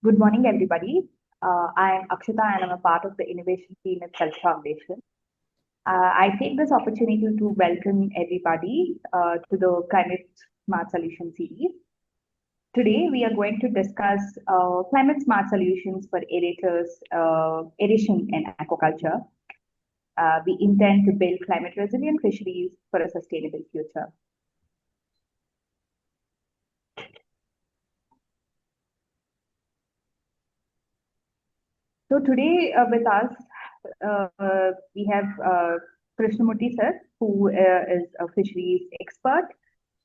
Good morning, everybody. I am Akshita and I'm a part of the innovation team at SELCO Foundation. I take this opportunity to welcome everybody to the Climate Smart Solution series. Today, we are going to discuss climate smart solutions for aerators, aeration and aquaculture. We intend to build climate resilient fisheries for a sustainable future. So today with us, we have Krishnamurthy sir, who is a fisheries expert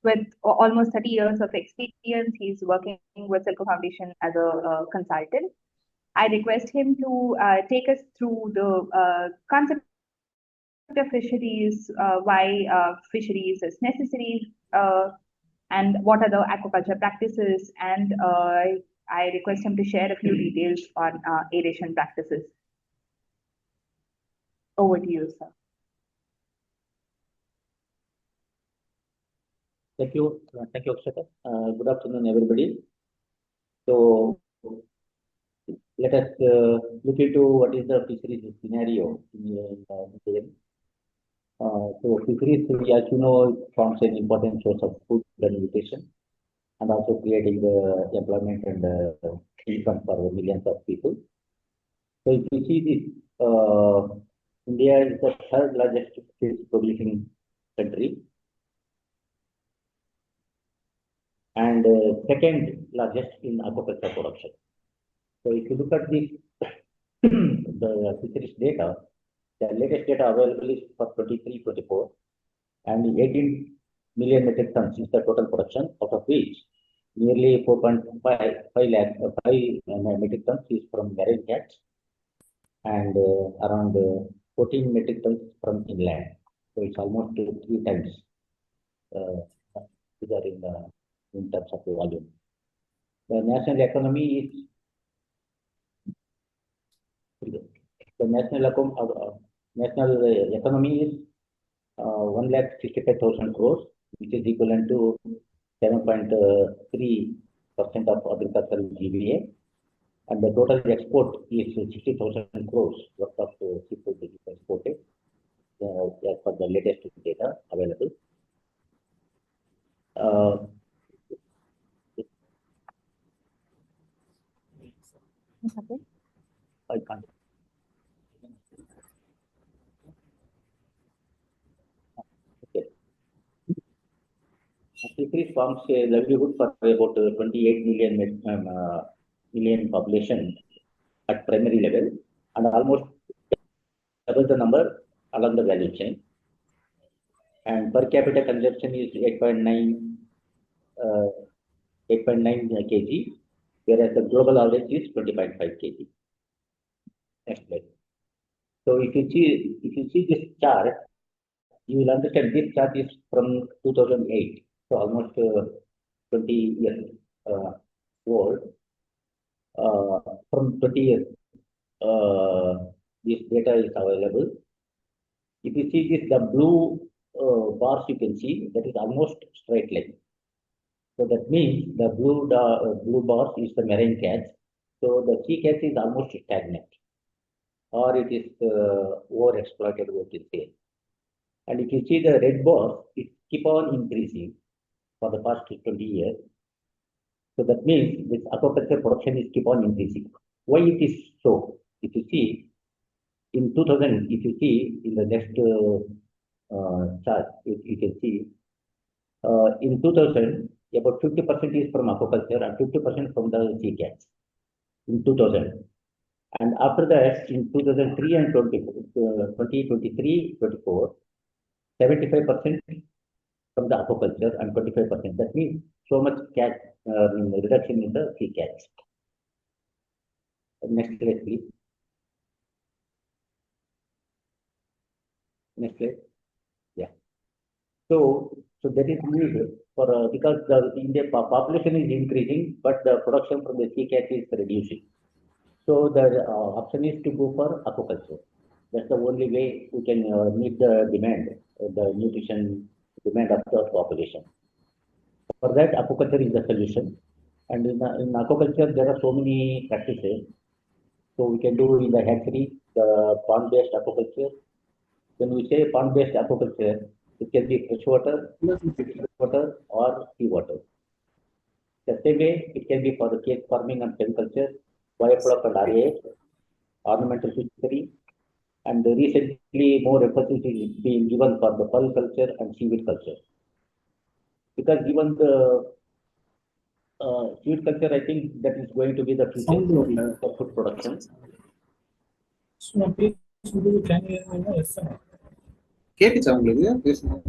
with almost 30 years of experience. He's working with SELCO Foundation as a consultant. I request him to take us through the concept of fisheries, why fisheries is necessary, and what are the aquaculture practices, and I request him to share a few details on aeration practices. Over to you, sir. Thank you, Akshata. Good afternoon, everybody. So let us look into what is the fisheries scenario in so fisheries, as you know, forms an important source of food and nutrition, and also creating the employment and income for millions of people. So if you see this, India is the third largest fish producing country and second largest in aquaculture production. So if you look at this, the fisheries data, the latest data available is for 23-24, and 18 million metric tons is the total production, out of which nearly 5 metric tons is from marine catch, and around 14 metric tons from inland. So it's almost 3 times bigger in terms of the volume. The national economy is 1,65,000 crores, which is equivalent to 7.3% of agricultural GVA, and the total export is 60,000 crores worth of seafood exported as per the latest data available. I can't. Okay. Fisheries forms a livelihood for about 28 million population at primary level, and almost double the number along the value chain. And per capita consumption is 8.9 kg, whereas the global average is 20.5 kg. Next slide. So if you see this chart, you will understand this chart is from 2008, so almost 20 years old. From 20 years, this data is available. If you see this, the blue bars you can see, that is almost straight line. So that means the blue bars is the marine catch. So the sea catch is almost stagnant, or it is overexploited, what you say. And if you see the red bars, it keep on increasing for the past 20 years. So that means this aquaculture production is keep on increasing. Why it is so? If you see in 2000, if you see in the next chart, you can see in 2000 about 50% is from aquaculture and 50% from the sea catch in 2000. And after that, in 2003 and 2023-24, 75% from the aquaculture and 25%. That means so much catch reduction in the sea catch. Next slide, please. Next slide. Yeah. So that is need for because the Indian population is increasing, but the production from the sea catch is reducing. So the option is to go for aquaculture. That's the only way we can meet the demand, the nutrition demand of the population. For that, aquaculture is the solution. And in aquaculture, there are so many practices. So we can do in the hatchery, the pond-based aquaculture. When we say pond-based aquaculture, it can be freshwater, water, or seawater. The same way, it can be for the cage farming and cell culture, bioproduct and RA, ornamental fishery, and recently more emphasis is being given for the pearl culture and seaweed culture. Because given the seaweed culture, I think that is going to be the future for food production. கேட்டுச்சா உங்களுக்கு பேசணும்?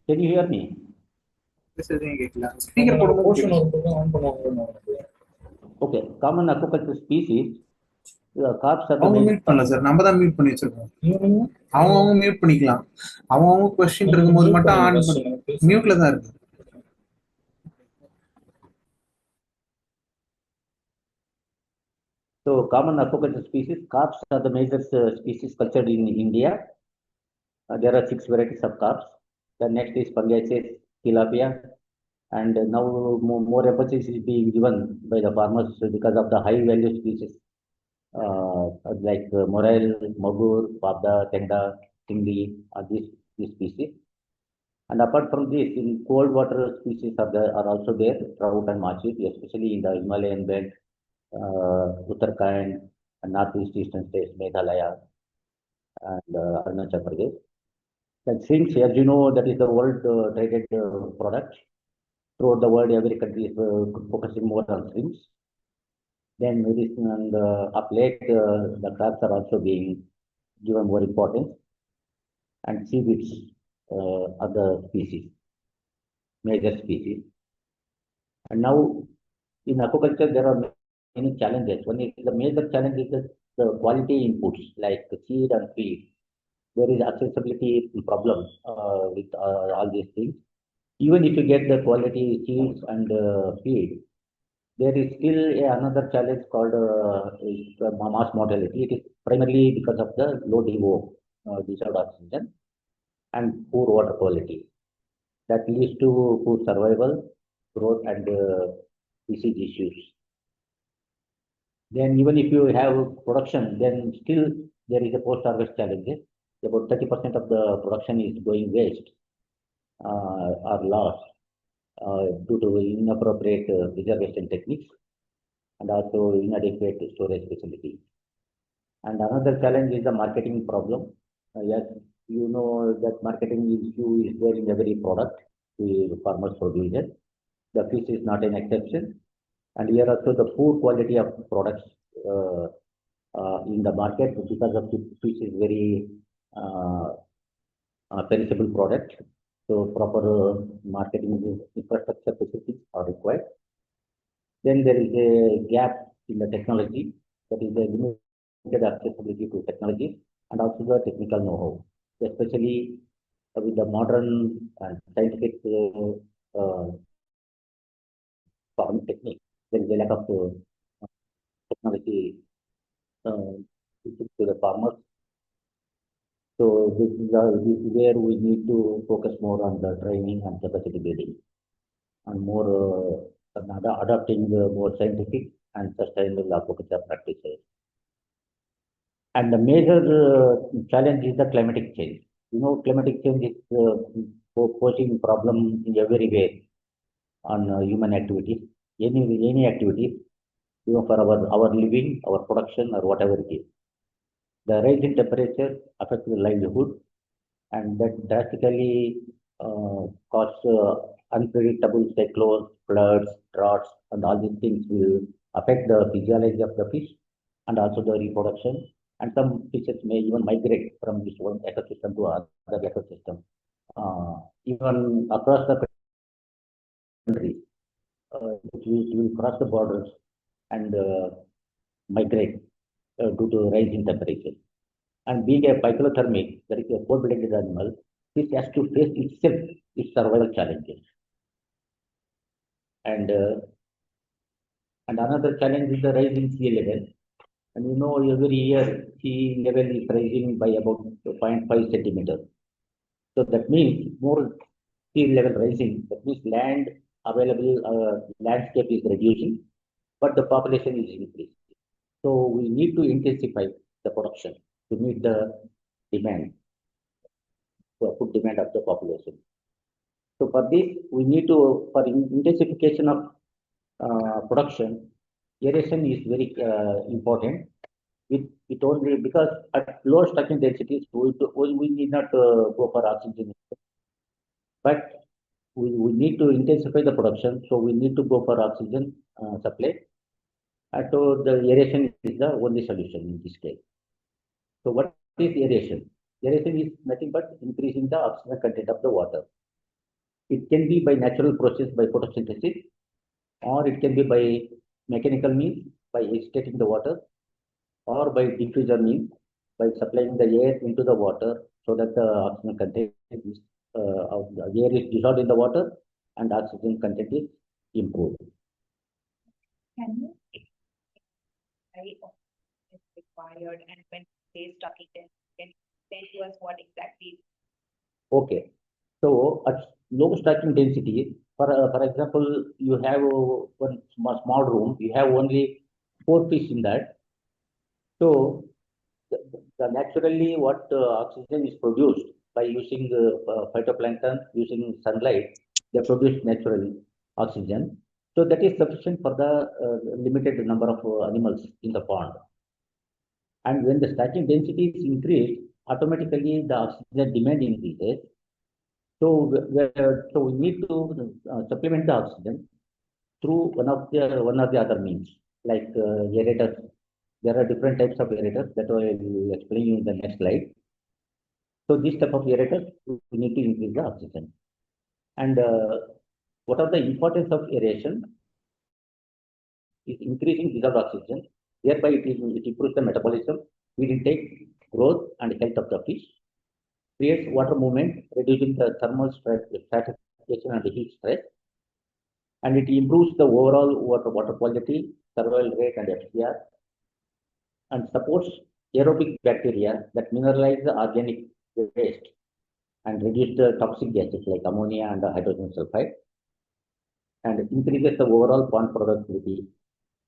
Can you hear me? பேசுறதே கேட்கல. Speaker போடும்போது Okay, common aquaculture species, carps are the அவங்க main. Mute பண்ணல sir, நம்ம தான் மியூட் பண்ணி வச்சிருக்கோம். அவங்க மியூட் பண்ணிக்கலாம். அவங்க क्वेश्चन இருக்கும்போது மட்டும் ஆன் பண்ணி மியூட்ல தான் இருக்கு. So common aquaculture species, carps are the major species cultured in India. There are 6 varieties of carps. The next is Pangaceae, tilapia, and now more emphasis is being given by the farmers because of the high value species like morel, magur, pabda, tenda, tingli, these species. And apart from this, in cold water species are also there, trout and machit, especially in the Himalayan belt, Uttarakhand, and northeast eastern states, Meghalaya, and Arunachal Pradesh. And shrimps, as you know, that is the world traded product. Throughout the world, every country is focusing more on shrimps. Then and of late, the crabs are also being given more importance. And seaweeds are the species, major species. And now, in aquaculture, there are many challenges. One is the major challenge is the quality inputs like seed and feed. There is accessibility problem with all these things. Even if you get the quality seeds and feed, there is still another challenge called mass mortality. It is primarily because of the low DO, dissolved oxygen, and poor water quality. That leads to poor survival, growth, and disease issues. Then even if you have production, then still there is a post-harvest challenge. About 30% of the production is going waste or lost due to inappropriate preservation techniques and also inadequate storage facilities. And another challenge is the marketing problem. Yes, you know that marketing issue is there in every product the farmers produce. The fish is not an exception. And here also the poor quality of products in the market because of the fish is very perishable product. So proper marketing infrastructure facilities are required. Then there is a gap in the technology, that is a limited accessibility to technology and also the technical know-how, especially with the modern and scientific farming technique. There is a lack of technology to the farmers. So this is where we need to focus more on the training and capacity building and more adopting more scientific and sustainable aquaculture practices. And the major challenge is the climatic change. You know, climatic change is posing problem in every way on human activities, any activities, you know, for our living, our production, or whatever it is. The rise in temperature affects the livelihood, and that drastically cause unpredictable cyclones, floods, droughts, and all these things will affect the physiology of the fish and also the reproduction. And some fishes may even migrate from this one ecosystem to other ecosystem, even across the country. It will cross the borders and migrate due to rise in temperature. And being a phycothermic, that is a cold-blooded animal, this has to face itself its survival challenges. And another challenge is the rise in sea level. And you know, every year sea level is rising by about 0.5 centimeters. So that means more sea level rising, that means land available, landscape is reducing, but the population is increasing. So we need to intensify the production to meet the demand, food demand of the population. So for this, we need to, for intensification of production, aeration is very important. It only because at low stocking densities, we need not go for oxygen, but we need to intensify the production. So we need to go for oxygen supply. So the aeration is the only solution in this case. So what is aeration? Aeration is nothing but increasing the oxygen content of the water. It can be by natural process by photosynthesis, or it can be by mechanical means by agitating the water, or by diffuser means by supplying the air into the water so that the oxygen content is the air is dissolved in the water and oxygen content is improved. Can you explain is required and when they stocking then can you explain to us what exactly? Okay, so at low stocking density, for example, you have one small room, you have only 4 fish in that. So naturally, what oxygen is produced by using phytoplankton, using sunlight, they produce naturally oxygen. So that is sufficient for the limited number of animals in the pond. And when the stocking density is increased, automatically the oxygen demand increases. So, so we need to supplement the oxygen through one or the other means, like aerators. There are different types of aerators that I will explain you in the next slide. So this type of aerators, we need to increase the oxygen. And what are the importance of aeration? Is increasing dissolved oxygen. Thereby, it improves the metabolism, feed intake, growth, and health of the fish. Creates water movement, reducing the thermal stratification and heat stress. And it improves the overall water quality, survival rate, and FCR. And supports aerobic bacteria that mineralize the organic waste and reduce the toxic gases like ammonia and hydrogen sulfide, and increases the overall pond productivity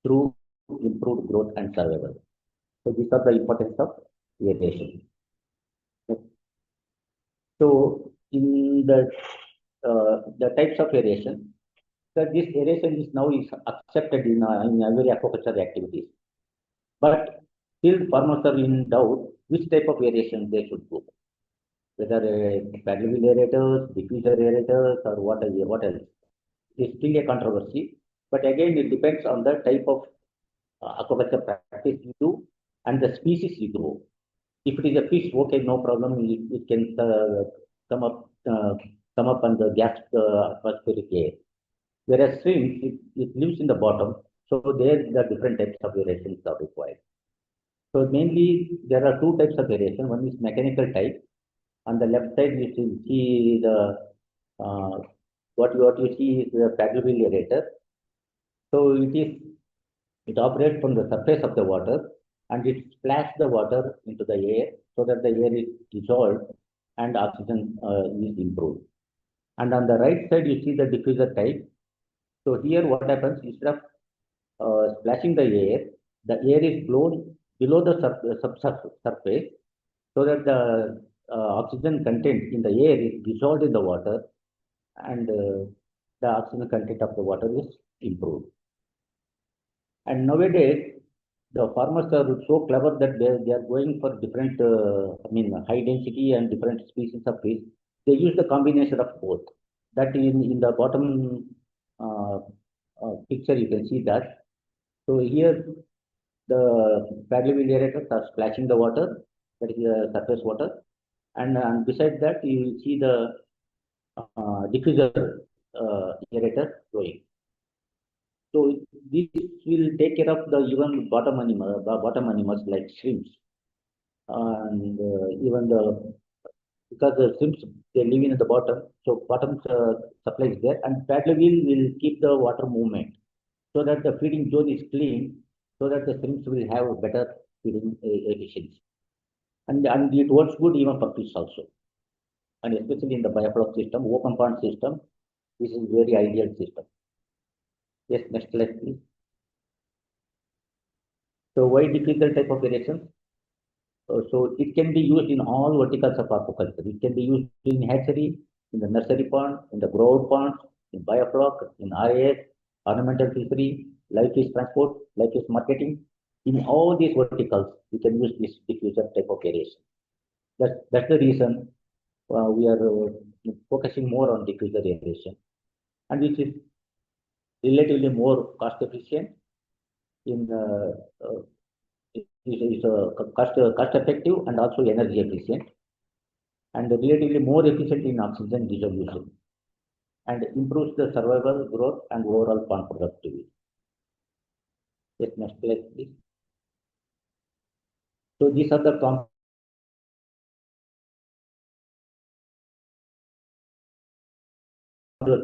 through improved growth and survival. So these are the importance of aeration. So in the types of aeration, so this aeration is now accepted in every aquaculture activities. But still farmers are in doubt which type of aeration they should go. Whether paddle wheel aerators, diffuser aerators, or what else. It's still a controversy. But again, it depends on the type of aquaculture practice you do and the species you grow. If it is a fish, okay, no problem. It can come up on the gas atmospheric air. Whereas shrimp, it lives in the bottom. So there, the different types of aerations are required. So mainly, there are 2 types of aeration. One is mechanical type. On the left side, you see the what you see is the paddle wheel aerator. So it operates from the surface of the water and it splashes the water into the air so that the air is dissolved and oxygen is improved. And on the right side, you see the diffuser type. So here, what happens instead of splashing the air is blown below the surface so that the oxygen content in the air is dissolved in the water and the oxygen content of the water is improved. And nowadays, the farmers are so clever that they are going for different, high density and different species of fish. They use the combination of both. That in the bottom picture, you can see that. So here, the paddle wheel aerators are splashing the water, that is the surface water. And besides that, you will see the diffuser aerator flowing. So this will take care of the even bottom animals like shrimps, and even because the shrimps they live in the bottom, so bottom supply is there, and paddle wheel will keep the water movement so that the feeding zone is clean, so that the shrimps will have better feeding efficiency, and it works good even for fish also. and especially in the biofloc system, open pond system, this is very ideal system. Yes, next slide, please. So why diffuser type of aeration? So it can be used in all verticals of aquaculture. It can be used in hatchery, in the nursery pond, in the grower ponds, in biofloc, in RAS, ornamental fishery, live fish transport, live fish marketing. In all these verticals, we can use this diffuser type of aeration. That's the reason we are focusing more on diffuser aeration, and which is relatively more cost efficient in is cost effective and also energy efficient, and relatively more efficient in oxygen dissolution, and improves the survival, growth, and overall pond productivity. Yes, next slide, please. So these are the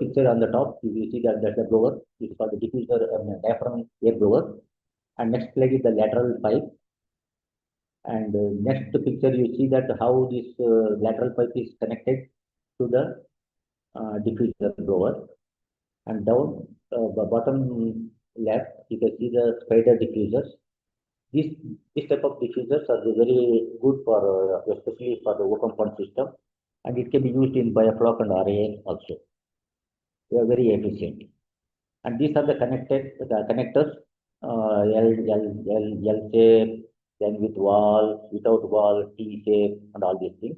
picture on the top. You see that that's the blower. This is called the diffuser diaphragm air blower. And next slide is the lateral pipe. And next picture you see that how this lateral pipe is connected to the diffuser blower. And down the bottom left, you can see the spider diffusers. This type of diffusers are very good for especially for the open pond system, and it can be used in biofloc and RAS also. They are very efficient. And these are the connectors, L shape, then with valve, without valve, T shape, and all these things.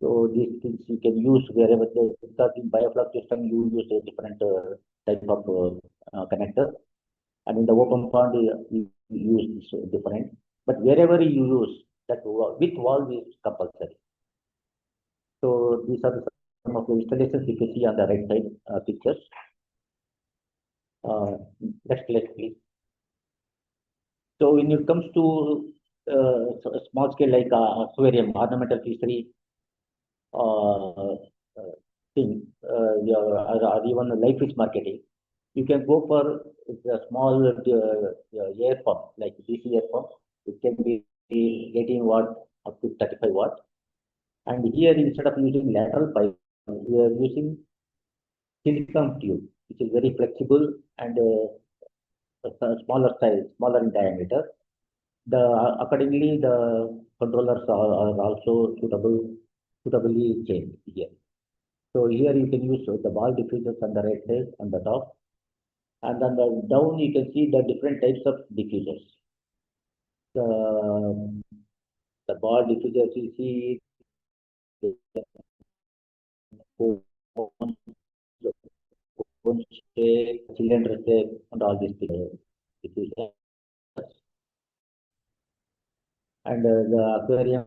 So these things you can use wherever because in biofloc system you use a different type of connector, and in the open pond you use different. But wherever you use that with valve is compulsory. So these are some of the installations you can see on the right side pictures. Next slide, please. So when it comes to small scale like aquarium, ornamental fishery thing, or even live fish marketing, you can go for the small air pump like DC air pump. It can be 18 watt up to 35 watt. And here instead of using lateral pipe, we are using silicone tube, which is very flexible and smaller size, smaller in diameter. Accordingly, the controllers are also suitably changed here. So here you can use the ball diffusers on the right side on the top, and on the down you can see the different types of diffusers. The ball diffusers you see shape, cylinder shape, and all these diffusers. And the aquarium,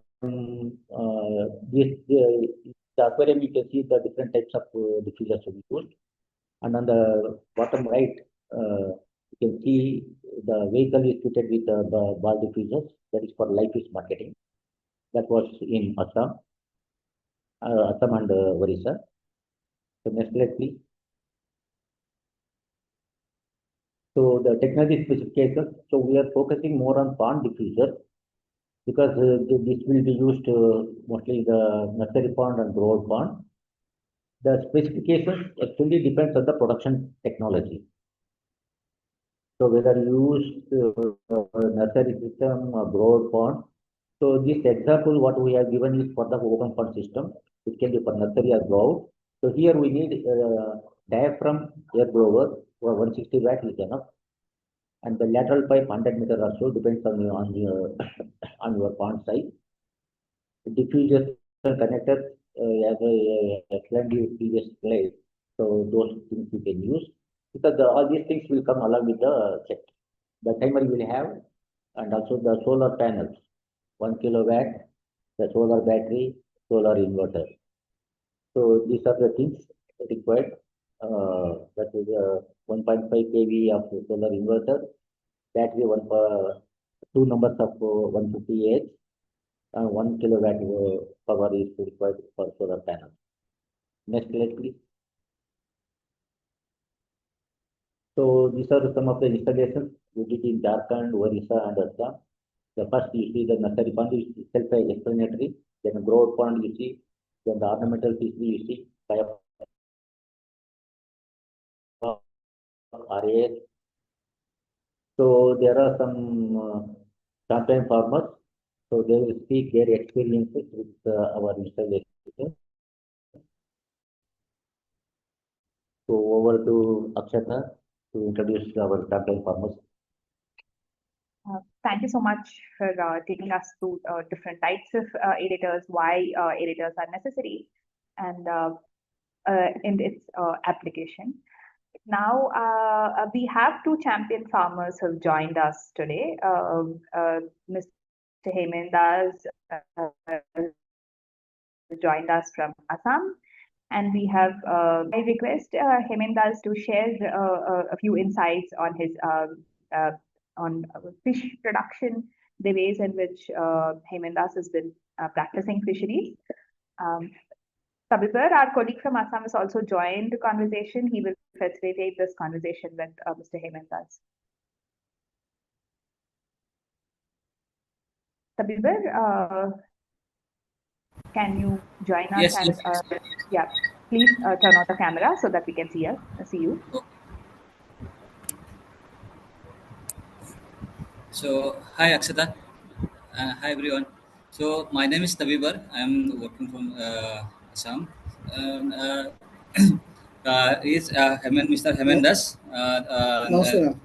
the aquarium you can see the different types of diffusers to be used. And on the bottom right, you can see the vehicle is fitted with the ball diffusers. That is for live fish marketing. That was in Assam and Orissa. So next slide, please. So the technology specifications. So we are focusing more on pond diffuser because this will be used mostly the nursery pond and grower pond. The specifications actually depends on the production technology. So whether you use nursery system or grower pond. So this example what we have given is for the open pond system. It can be for nursery or grower. So here we need diaphragm air blower for 160 watt is enough, and the lateral pipe 100 meter or so depends on your pond size. Diffuser connectors as I explained you previous slide. So those things you can use because all these things will come along with the set. The timer you will have, and also the solar panels, 1 kilowatt, the solar battery, solar inverter. So these are the things required. That is 1.5 kV of solar inverter, battery 2 numbers of 150 Ah, and 1 kilowatt power is required for solar panel. Next slide, please. So these are some of the installations we did in Jharkhand, Orissa, and Assam. The first you see the nursery pond is self-explanatory. Then grower pond you see Then the ornamental fishery you see, RAS. So there are some champion farmers. So they will speak their experiences with our installation. So over to Akshata to introduce our champion farmers. Thank you so much for taking us through different types of aerators, why aerators are necessary, and in its application. Now, we have two champion farmers who have joined us today. Mr. Hemendas joined us from Assam, and we have, I request Hemendas to share a few insights on his on fish production, the ways in which Hemendas has been practicing fisheries. Tabibar, our colleague from Assam, has also joined the conversation. He will facilitate this conversation with Mr. Hemendas. Tabibar, can you join us? Yes, and yes. yeah, please turn on the camera so that we can see you. So, hi Akshata. Hi everyone. So, my name is Tabibar. I am working from Assam. Is Mr. Hemendas,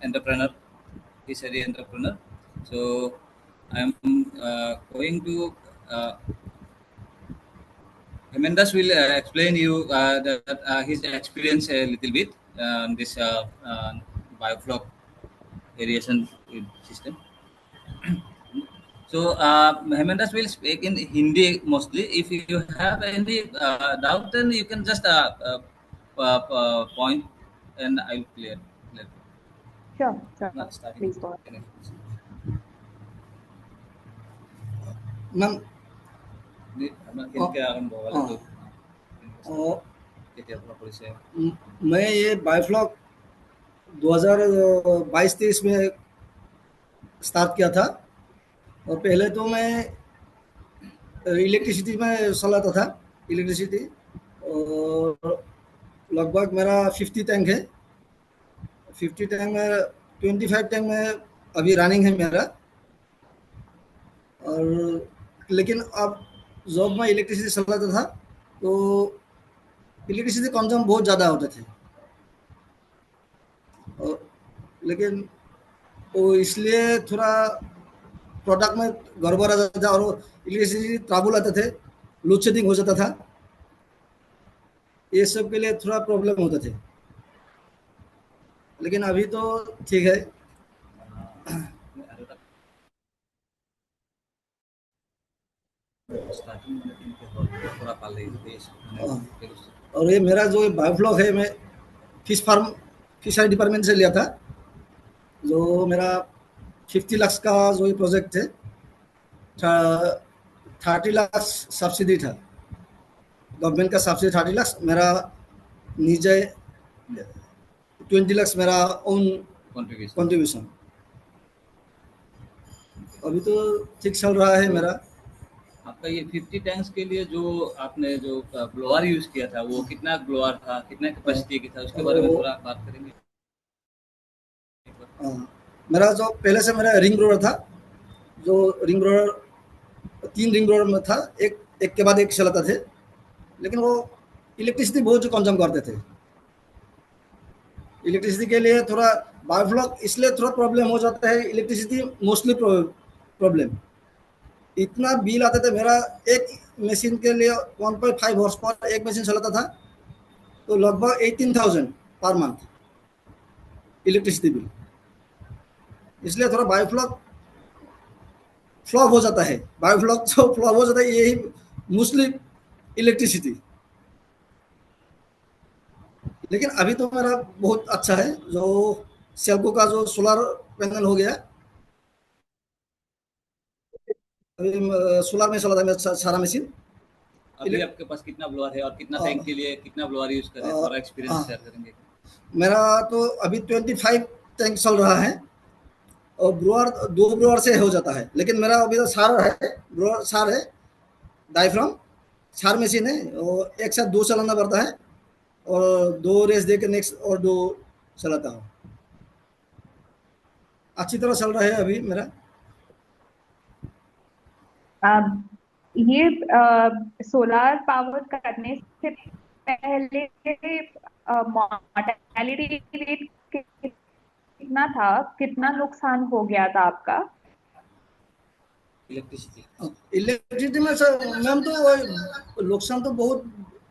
entrepreneur. He's a entrepreneur. So, I am going to. Hemendas will explain you his experience a little bit on this biofloc aeration system. So, Hemendas will speak in Hindi mostly. If you have any doubt, then you can just point and I'll clear. Sure. Starting. Please go ahead. Ma'am मैं ये biofloc 2022-23 में start किया था, और पहले तो मैं electricity में चलाता था इलेक्ट्रिसिटी, और लगभग मेरा 50 टैंक है। 50 टैंक में 25 टैंक में अभी रनिंग है मेरा। और लेकिन अब जब मैं इलेक्ट्रिसिटी चलाता था तो इलेक्ट्रिसिटी कंज्यूम बहुत ज़्यादा होते थे, लेकिन वो इसलिए थोड़ा प्रोडक्ट में गड़बड़ आ जाता था और इलेक्ट्रिसिटी ट्रबल आते थे, लोड शेडिंग हो जाता था, ये सब के लिए थोड़ा प्रॉब्लम होते थे। लेकिन अभी तो ठीक है। और ये मेरा जो बायोफ्लॉक है, मैं फिशरी डिपार्टमेंट से लिया था, जो मेरा 50 लाख का जो ये प्रोजेक्ट थे, 30 लाख सब्सिडी था, गवर्नमेंट का सब्सिडी 30 लाख, मेरा निजी 20 लाख मेरा ओन कंट्रीब्यूशन। अभी तो ठीक चल रहा है मेरा। आपका ये 50 टैंक्स के लिए जो आपने जो ब्लोअर यूज किया था, वो कितना ब्लोअर था, कितना कैपेसिटी की था, उसके बारे में थोड़ा बात करेंगे। मेरा जो पहले से मेरा रिंग ब्लोअर था, जो रिंग ब्लोअर 3 रिंग ब्लोअर में था, एक के बाद एक चलाता थे, लेकिन वो इलेक्ट्रिसिटी बहुत कंज्यूम करते थे। इलेक्ट्रिसिटी के लिए थोड़ा बायोफ्लॉक इसलिए थोड़ा प्रॉब्लम हो जाता है, इलेक्ट्रिसिटी मोस्टली प्रॉब्लम। इतना बिल आता था मेरा, एक मशीन के लिए 1.5 हॉर्स पावर एक मशीन चलाता था, तो लगभग 18,000 पर मंथ इलेक्ट्रिसिटी बिल। इसलिए थोड़ा बायोफ्लॉक फ्लॉप हो जाता है। बायोफ्लॉक जो फ्लॉप हो जाता है यही मोस्टली इलेक्ट्रिसिटी। लेकिन अभी तो मेरा बहुत अच्छा है, जो सेल्को का जो सोलर पैनल हो गया, अभी सोलर में चला था मेरा सारा मशीन। अभी आपके पास कितना ब्लोअर है और कितना टैंक के लिए कितना ब्लोअर यूज कर रहे हैं, थोड़ा एक्सपीरियंस शेयर करेंगे। मेरा तो अभी 25 टैंक चल रहा है, और ब्लोअर 2 ब्लोअर से हो जाता है, लेकिन मेरा अभी तो सार है, ब्लोअर सार है, डायफ्राम चार मशीन है, और एक साथ 2 चलाना पड़ता है, और 2 रेस दे के नेक्स्ट और 2 चलाता हूँ। अच्छी तरह चल रहा है अभी मेरा। ये सोलार पावर करने से पहले मॉर्टेलिटी रेट कितना था, कितना नुकसान हो गया था आपका? इलेक्ट्रिसिटी में सर मैम तो नुकसान तो बहुत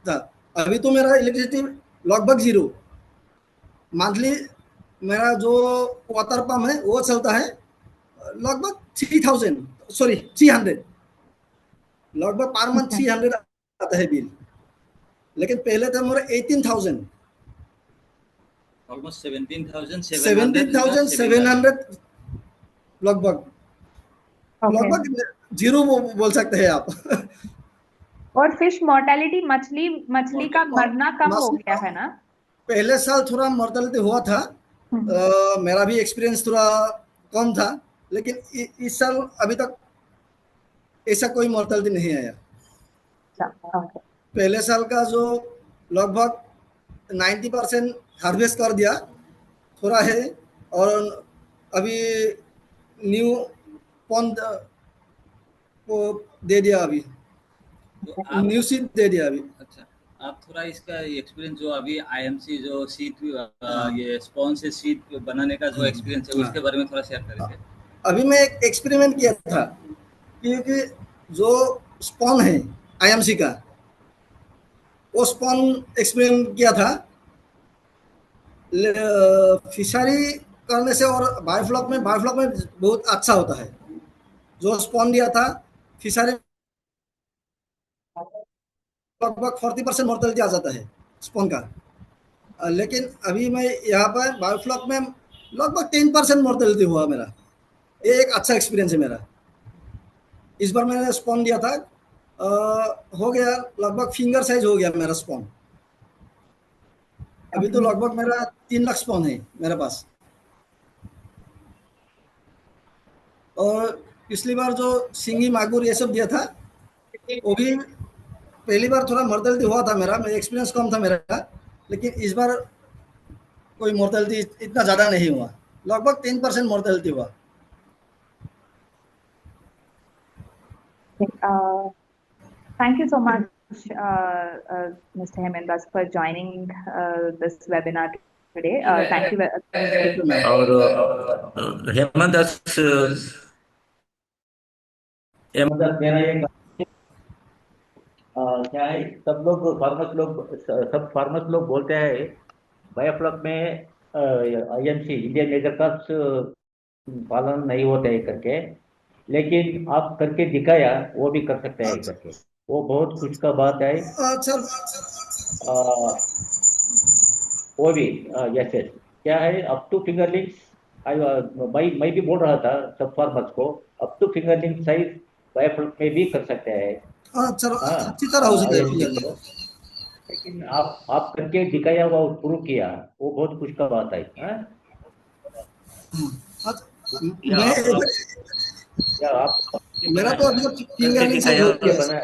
था। अभी तो मेरा इलेक्ट्रिसिटी लगभग जीरो। मंथली मेरा जो वाटर पंप है वो चलता है लगभग 3000, सॉरी 300, लगभग पर मंथ 300 आता है बिल। लेकिन पहले था मेरा 18,000, ऑलमोस्ट 17,700 17,700 लगभग, ओके। लगभग जीरो बोल सकते हैं आप। और फिश मोर्टेलिटी, मछली मछली का मरना कम हो गया है ना? पहले साल थोड़ा मॉर्टेलिटी हुआ था, मेरा भी एक्सपीरियंस थोड़ा कम था, लेकिन इस साल अभी तक ऐसा कोई मॉर्टेलिटी नहीं आया। ओके। पहले साल का जो लगभग 90% हार्वेस्ट कर दिया, थोड़ा है, और अभी न्यू पॉन्ड को दे दिया, अभी तो आप न्यू सीड दे दिया अभी। अच्छा, आप थोड़ा इसका एक्सपीरियंस जो अभी आईएमसी जो सीट ये स्पॉन से सीट बनाने का जो एक्सपीरियंस है उसके बारे में थोड़ा शेयर करेंगे। अभी मैं एक एक्सपेरिमेंट किया था, क्योंकि जो स्पॉन है आईएमसी का, वो स्पॉन एक्सपेरिमेंट किया था फिशरी करने से, और बायोफ्लॉक में बहुत अच्छा होता है। जो स्पॉन दिया था फिशरी, लगभग 40% मॉर्टेलिटी आ जाता है स्पॉन का। लेकिन अभी मैं यहाँ पर बायोफ्लॉक में लगभग 10% मॉर्टेलिटी हुआ मेरा। ये एक अच्छा एक्सपीरियंस है मेरा। इस बार मैंने स्पॉन दिया था, हो गया लगभग फिंगर साइज हो गया मेरा स्पॉन। अभी तो लगभग मेरा 3 लाख स्पॉन है मेरे पास। और पिछली बार जो सिंगी मागुर ये सब दिया था, वो भी पहली बार थोड़ा मॉर्टेलिटी हुआ था मेरा एक्सपीरियंस कम था मेरा, लेकिन इस बार कोई मॉर्टेलिटी इतना ज़्यादा नहीं हुआ, लगभग 10% मॉर्टेलिटी हुआ। Thank you so much, Mr. Hemendas, for joining this webinar today. Thank you. Thank you ma'am. और हेमंत दास, मेरा एक क्या है, सब फार्मर्स लोग बोलते हैं बायोफ्लॉक में आईएमसी इंडियन मेजर कप्स पालन नहीं होते है करके, लेकिन आप करके दिखाया वो भी कर सकते हैं करके, वो बहुत खुश का बात है। सर अ, वो भी यस यस, क्या है, अप टू फिंगरलिंग्स, मैं भी बोल रहा था सब फार्मर्स को, up to fingerling size biofloc में भी कर सकते हैं। सर हाँ, अच्छी तरह हो सकता है आईएमसी फिंगर। को, लेकिन आप करके दिखाया हुआ प्रूव किया, वो बहुत खुश का बात है। हाँ? या मैं या आप मेरा तो अभी तक करके फिंगरलिंग साइज दिखाया, हो गया बना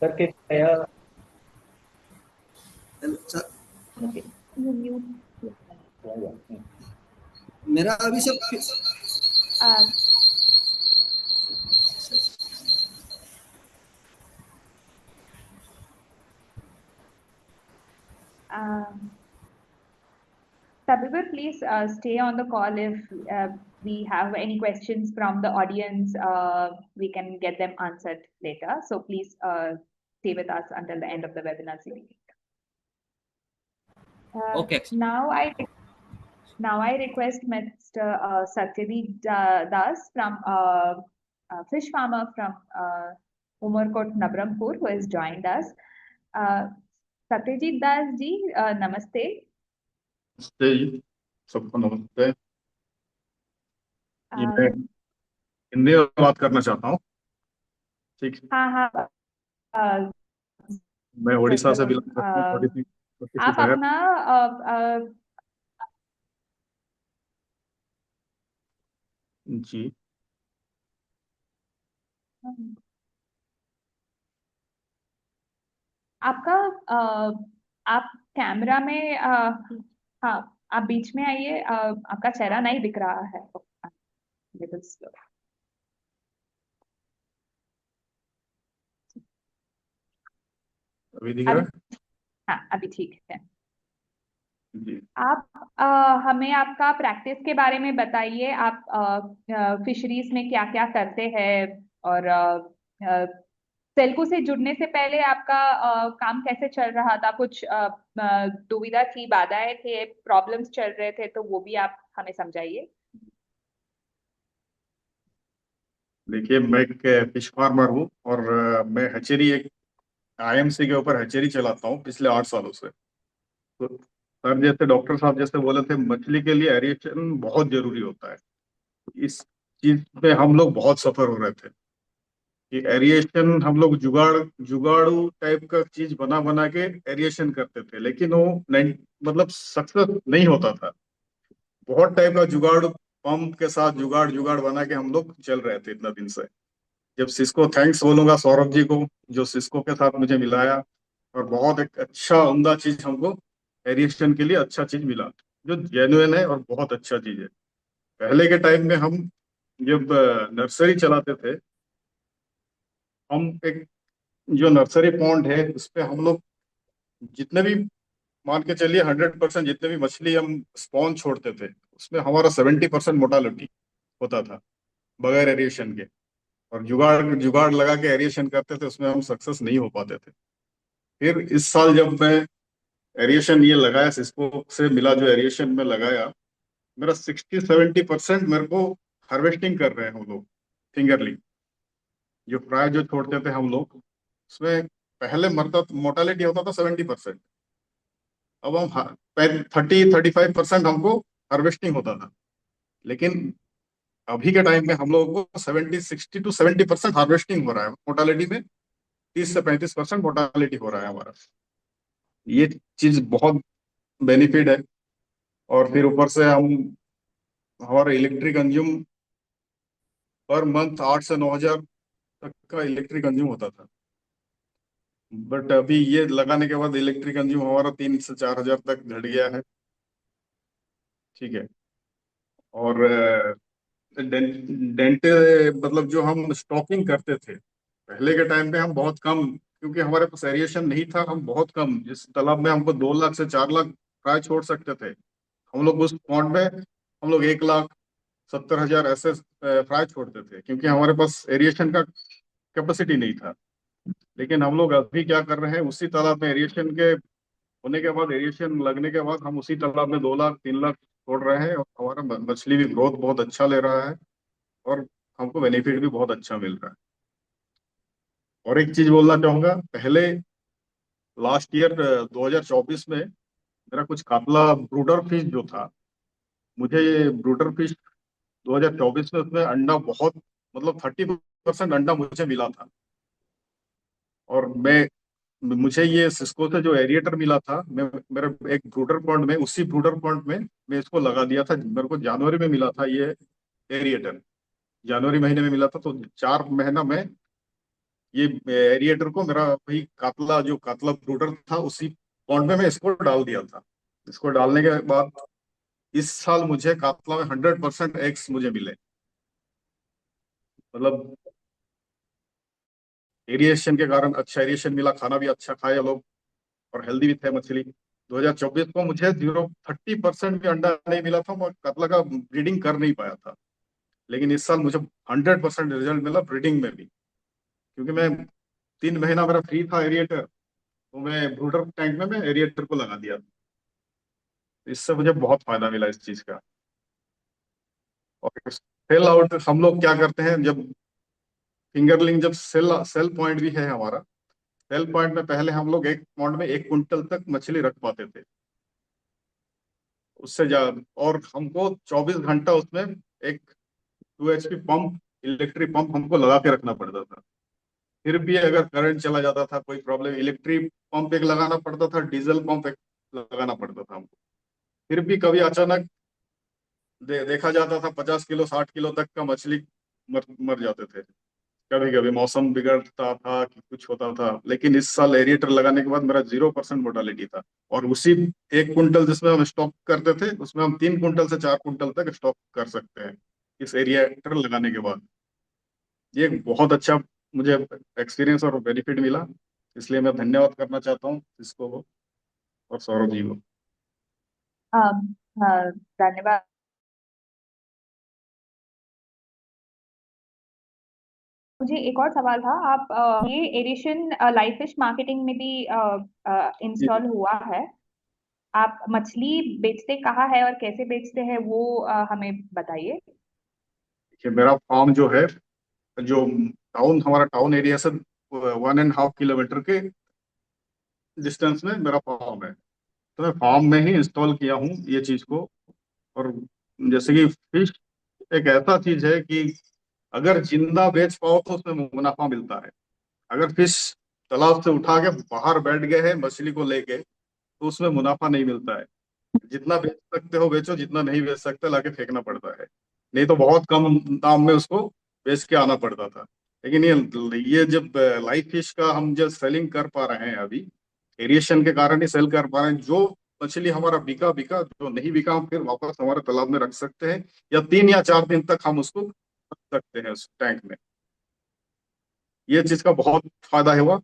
करके दिखाया। सर। ओके, मेरा अभी सब Uh, Tabibur, please stay on the call. If we have any questions from the audience, we can get them answered later. So please stay with us until the end of the webinar series. Okay. Now I request Mr. Satyajit Das from fish farmer from Umarkot, Nabrampur, who has joined us. Satyajit Das ji, namaste. नमस्ते जी, सबको नमस्ते। ये मैं हिंदी में बात करना चाहता हूँ, ठीक है। हाँ हाँ, मैं उड़ीसा से जरूर। बिलोंग करता हूँ, छोटी सी आप शहर। अपना जी, आपका आप कैमरा में हाँ, आप बीच में आइए, आपका चेहरा नहीं दिख रहा है। Little slow. अभी दिख रहा है? हाँ, अभी ठीक है। जी। आप हमें आपका प्रैक्टिस के बारे में बताइए। आप फिशरीज में क्या क्या करते हैं, और सेल्को से जुड़ने से पहले आपका काम कैसे चल रहा था? कुछ दुविधा थी, बाधाएं थे, प्रॉब्लम्स चल रहे थे, तो वो भी आप हमें समझाइए। देखिए, मैं एक फिश फार्मर हूँ और मैं हचेरी, एक आईएमसी के ऊपर हचेरी चलाता हूँ पिछले 8 सालों से। तो सर जैसे डॉक्टर साहब जैसे बोले थे, मछली के लिए एरिएशन बहुत जरूरी होता है। इस चीज पे हम लोग बहुत सफर हो रहे थे कि एरिएशन हम लोग जुगाड़ू टाइप का चीज बना बना के एरिएशन करते थे, लेकिन वो नहीं, मतलब सक्सेस नहीं होता था। बहुत टाइप का जुगाड़, पंप के साथ जुगाड़ जुगाड़ बना के हम लोग चल रहे थे इतना दिन से। जब सिस्को, थैंक्स बोलूंगा सौरभ जी को, जो सिस्को के साथ मुझे मिलाया और बहुत एक अच्छा उम्दा चीज हमको एरिएशन के लिए अच्छा चीज मिला, जो जेन्युइन है और बहुत अच्छा चीज है। पहले के टाइम में हम जब नर्सरी चलाते थे, हम एक जो नर्सरी पॉन्ड है उस पे हम लोग जितने भी, मान के चलिए 100% जितने भी मछली हम स्पॉन छोड़ते थे, उसमें हमारा 70% मोर्टालिटी होता था बगैर एरिएशन के। और जुगाड़ जुगाड़ लगा के एरिएशन करते थे, उसमें हम सक्सेस नहीं हो पाते थे। फिर इस साल जब मैं एरिएशन ये लगाया, सिस्को से मिला जो एरिएशन में लगाया, मेरा 60-70% मेरे को हार्वेस्टिंग कर रहे हैं हम लोग फिंगरलिंग। जो फ्राई जो छोड़ते थे हम लोग, उसमें पहले मरता, मोर्टालिटी होता था 70%, अब हम 30-35% हमको हार्वेस्टिंग होता था। लेकिन अभी के टाइम में हम लोगों को 60-70% हार्वेस्टिंग हो रहा है मोर्टालिटी में। 30 से 35% मोर्टालिटी हो रहा है हमारा। ये चीज बहुत बेनिफिट है। और फिर ऊपर से हम, हमारा इलेक्ट्रिक कंज्यूम पर मंथ 8 से 9 हजार तक का इलेक्ट्रिक कंज्यूम होता था। बट अभी ये लगाने के बाद इलेक्ट्रिक कंज्यूम हमारा 3 से 4 हजार तक घट गया है। ठीक है। और डेंटे, मतलब जो हम स्टॉकिंग करते थे पहले के टाइम पे, हम बहुत कम, क्योंकि हमारे पास एरिएशन नहीं था, हम बहुत कम, जिस तालाब में हमको 2 लाख से 4 लाख फ्राई छोड़ सकते थे, हम लोग उस पॉन्ड में हम लोग 1,70,000 ऐसे फ्राई छोड़ते थे, क्योंकि हमारे पास एरिएशन का कैपेसिटी नहीं था। लेकिन हम लोग अभी क्या कर रहे हैं, उसी तालाब में एरिएशन के होने के बाद, एरिएशन लगने के बाद, हम उसी तालाब में 2 लाख 3 लाख छोड़ रहे हैं, और हमारा मछली भी ग्रोथ बहुत अच्छा ले रहा है, और हमको बेनिफिट भी बहुत अच्छा मिल रहा है। और एक चीज बोलना चाहूंगा, पहले लास्ट ईयर 2024 में मेरा कुछ कातला ब्रूडर फिश जो था, मुझे ये ब्रूडर फिश 2024 में उसमें अंडा बहुत, मतलब 30% अंडा मुझे मिला था। और मुझे ये सिस्को से जो एरिएटर मिला था, मैं मेरा एक ब्रूडर पॉन्ड में, उसी ब्रूडर पॉन्ड में मैं इसको लगा दिया था। मेरे को जनवरी में मिला था ये एरिएटर, जनवरी महीने में मिला था। तो 4 महीना में ये एरिएटर को, मेरा वही कातला, जो कातला ब्रूडर था, उसी पॉन्ड में मैं इसको डाल दिया था। इसको डालने के बाद इस साल मुझे कातला में 100% एग्स मुझे मिले। मतलब एरिएशन के कारण अच्छा एरिएशन मिला, खाना भी अच्छा खाए लोग, और हेल्दी भी थे मछली। 2024 को मुझे 30% भी अंडा नहीं मिला था, मैं कातला का ब्रीडिंग कर नहीं पाया था। लेकिन इस साल मुझे 100% रिजल्ट मिला ब्रीडिंग में भी, क्योंकि मैं 3 महीना मेरा फ्री था एरिएटर, तो मैं ब्रूडर टैंक में मैं एरिएटर को लगा दिया। इससे मुझे बहुत फायदा मिला इस चीज का। और सेल आउट हम लोग क्या करते हैं, जब फिंगरलिंग, जब सेल सेल पॉइंट भी है हमारा, सेल पॉइंट में पहले हम लोग एक पॉइंट में 1 कुंटल तक मछली रख पाते थे, उससे ज्यादा। और हमको 24 घंटा उसमें एक 2 HP पंप, इलेक्ट्रिक पंप हमको लगा के रखना पड़ता था। फिर भी अगर करंट चला जाता था, कोई प्रॉब्लम, इलेक्ट्रिक पंप एक लगाना पड़ता था, डीजल पंप एक लगाना पड़ता था हमको। फिर भी कभी अचानक देखा जाता था 50 किलो 60 किलो तक का मछली मर जाते थे। कभी कभी मौसम बिगड़ता था कि कुछ होता था, लेकिन इस साल एरिएटर लगाने के बाद मेरा 0% मोर्टालिटी था। और उसी 1 कुंटल जिसमें हम स्टॉक करते थे, उसमें हम 3 कुंटल से 4 कुंटल तक स्टॉक कर सकते हैं इस एरिएटर लगाने के बाद। ये एक बहुत अच्छा मुझे एक्सपीरियंस और बेनिफिट मिला, इसलिए मैं धन्यवाद करना चाहता हूँ इसको और सौरभ जी को। धन्यवाद। मुझे एक और सवाल था, आप ये एरेशन लाइव फिश मार्केटिंग में भी इंस्टॉल हुआ है। आप मछली बेचते कहाँ है और कैसे बेचते हैं वो हमें बताइए। देखिए, मेरा फार्म जो है, जो हमारा टाउन एरिया से 1.5 किलोमीटर के डिस्टेंस में मेरा फार्म है। तो मैं फार्म में ही इंस्टॉल किया हूँ ये चीज को। और जैसे कि फिश एक ऐसा चीज है कि अगर जिंदा बेच पाओ तो उसमें मुनाफा मिलता है। अगर फिश तालाब से उठा के बाहर बैठ गए हैं मछली को लेके, तो उसमें मुनाफा नहीं मिलता है। जितना बेच सकते हो बेचो, जितना नहीं बेच सकते लाके फेंकना पड़ता है। नहीं तो बहुत कम दाम में उसको बेच के आना पड़ता था। लेकिन ये जब लाइव फिश का हम जब सेलिंग कर पा रहे हैं अभी, एरिएशन के कारण ही सेल कर पा रहे हैं। जो मछली हमारा बिका बिका, जो नहीं बिका हम फिर वापस हमारे तालाब में रख सकते हैं, या 3 या 4 दिन तक हम उसको रख सकते हैं उस टैंक में। ये चीज का बहुत फायदा हुआ।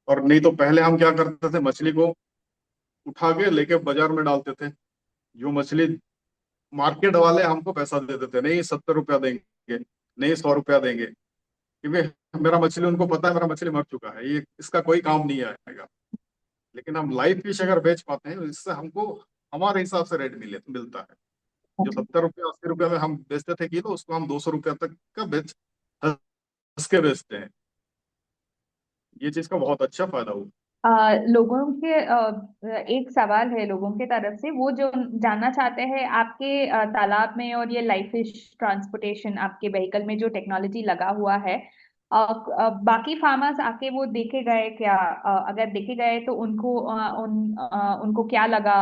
और नहीं तो पहले हम क्या करते थे, मछली को उठा के लेके बाजार में डालते थे। जो मछली मार्केट वाले हमको पैसा दे देते, नहीं 70 रुपया देंगे, नहीं 100 रुपया देंगे, क्योंकि मेरा मछली, उनको पता है मेरा मछली मर चुका है, ये इसका कोई काम नहीं आएगा। लेकिन हम लाइव फिश अगर बेच पाते हैं, इससे हमको हमारे हिसाब से रेट मिलता है। जो 70 रुपया 80 रुपया में हम बेचते थे किलो, उसको हम 200 रुपया तक का हंस के बेचते हैं। ये चीज का बहुत अच्छा फायदा हुआ। लोगों के एक सवाल है लोगों के तरफ से, वो जो जानना चाहते हैं आपके तालाब में और ये लाइव फिश ट्रांसपोर्टेशन आपके व्हीकल में जो टेक्नोलॉजी लगा हुआ है, बाकी फार्मर्स आके वो देखे गए क्या? अगर देखे गए तो उनको क्या लगा?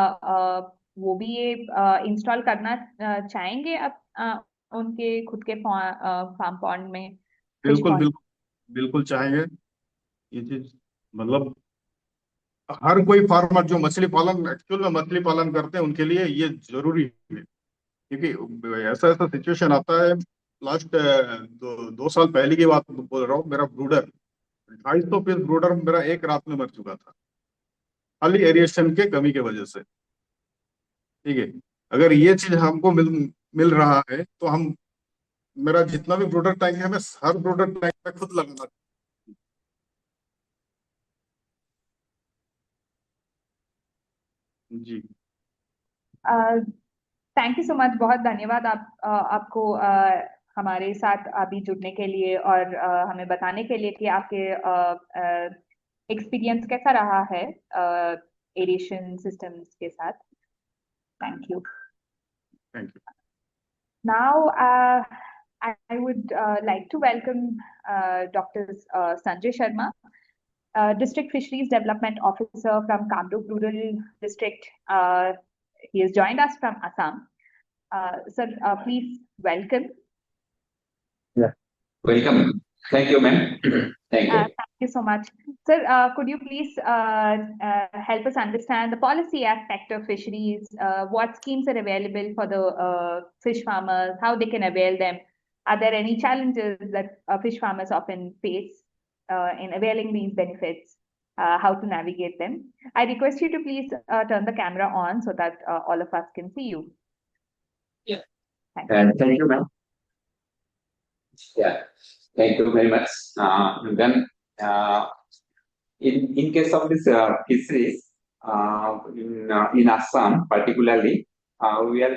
वो भी ये इंस्टॉल करना चाहेंगे अब उनके खुद के फार्म पॉन्ड में, फिश बिल्कुल पॉन्ड? बिल्कुल बिल्कुल चाहेंगे। ये चीज मतलब हर कोई फार्मर जो मछली पालन, एक्चुअल में मछली पालन करते हैं, उनके लिए ये जरूरी है। क्योंकि ऐसा ऐसा सिचुएशन आता है। लास्ट 2 साल पहले की बात बोल रहा हूँ। मेरा ब्रूडर 250 पीस ब्रूडर मेरा एक रात में मर चुका था, खाली एरिएशन के कमी के वजह से। ठीक है, अगर ये चीज हमको मिल रहा है तो हम, मेरा जितना भी ब्रूडर टैंक है, मैं हर ब्रूडर टैंक में खुद लगाना। जी, थैंक यू सो मच, बहुत धन्यवाद आपको हमारे साथ अभी जुड़ने के लिए और हमें बताने के लिए कि आपके एक्सपीरियंस कैसा रहा है एरेशन सिस्टम्स के साथ। Thank you. Thank you. Now I would like to welcome Dr. Sanjay Sharma, District Fisheries Development Officer from Kamrup Rural District. He has joined us from Assam. Sir, please welcome. Yeah. Welcome. Thank you, ma'am. Thank you. Thank you so much. Sir, could you please help us understand the policy aspect of fisheries? What schemes are available for the fish farmers? How they can avail them? Are there any challenges that fish farmers often face in availing these benefits? How to navigate them? I request you to please turn the camera on so that all of us can see you. Yeah. Thank you. Thank you, ma'am. Yeah. Thank you very much. And then, in case of this fisheries, in Assam particularly, we are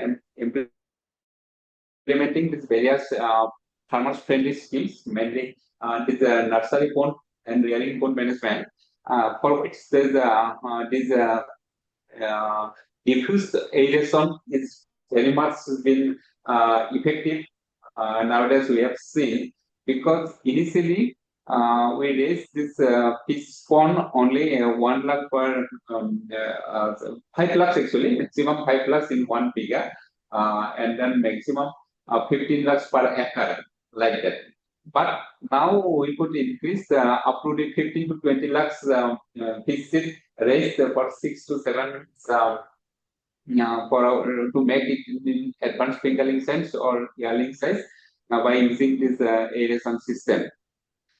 implementing these various farmers-friendly schemes, mainly this nursery pond and rearing pond management, for which there's this diffuse aeration is very much been effective nowadays. We have seen, because initially we raised this fish pond only 1 lakh per 5 lakhs actually, maximum 5 lakhs in 1 bigger, and then maximum 15 lakhs per acre, like that. but now we could increase up to the 15 to 20 lakhs fish seed raised for 6 to 7 to make it in advanced fingerling size or yearling size by using this aeration system.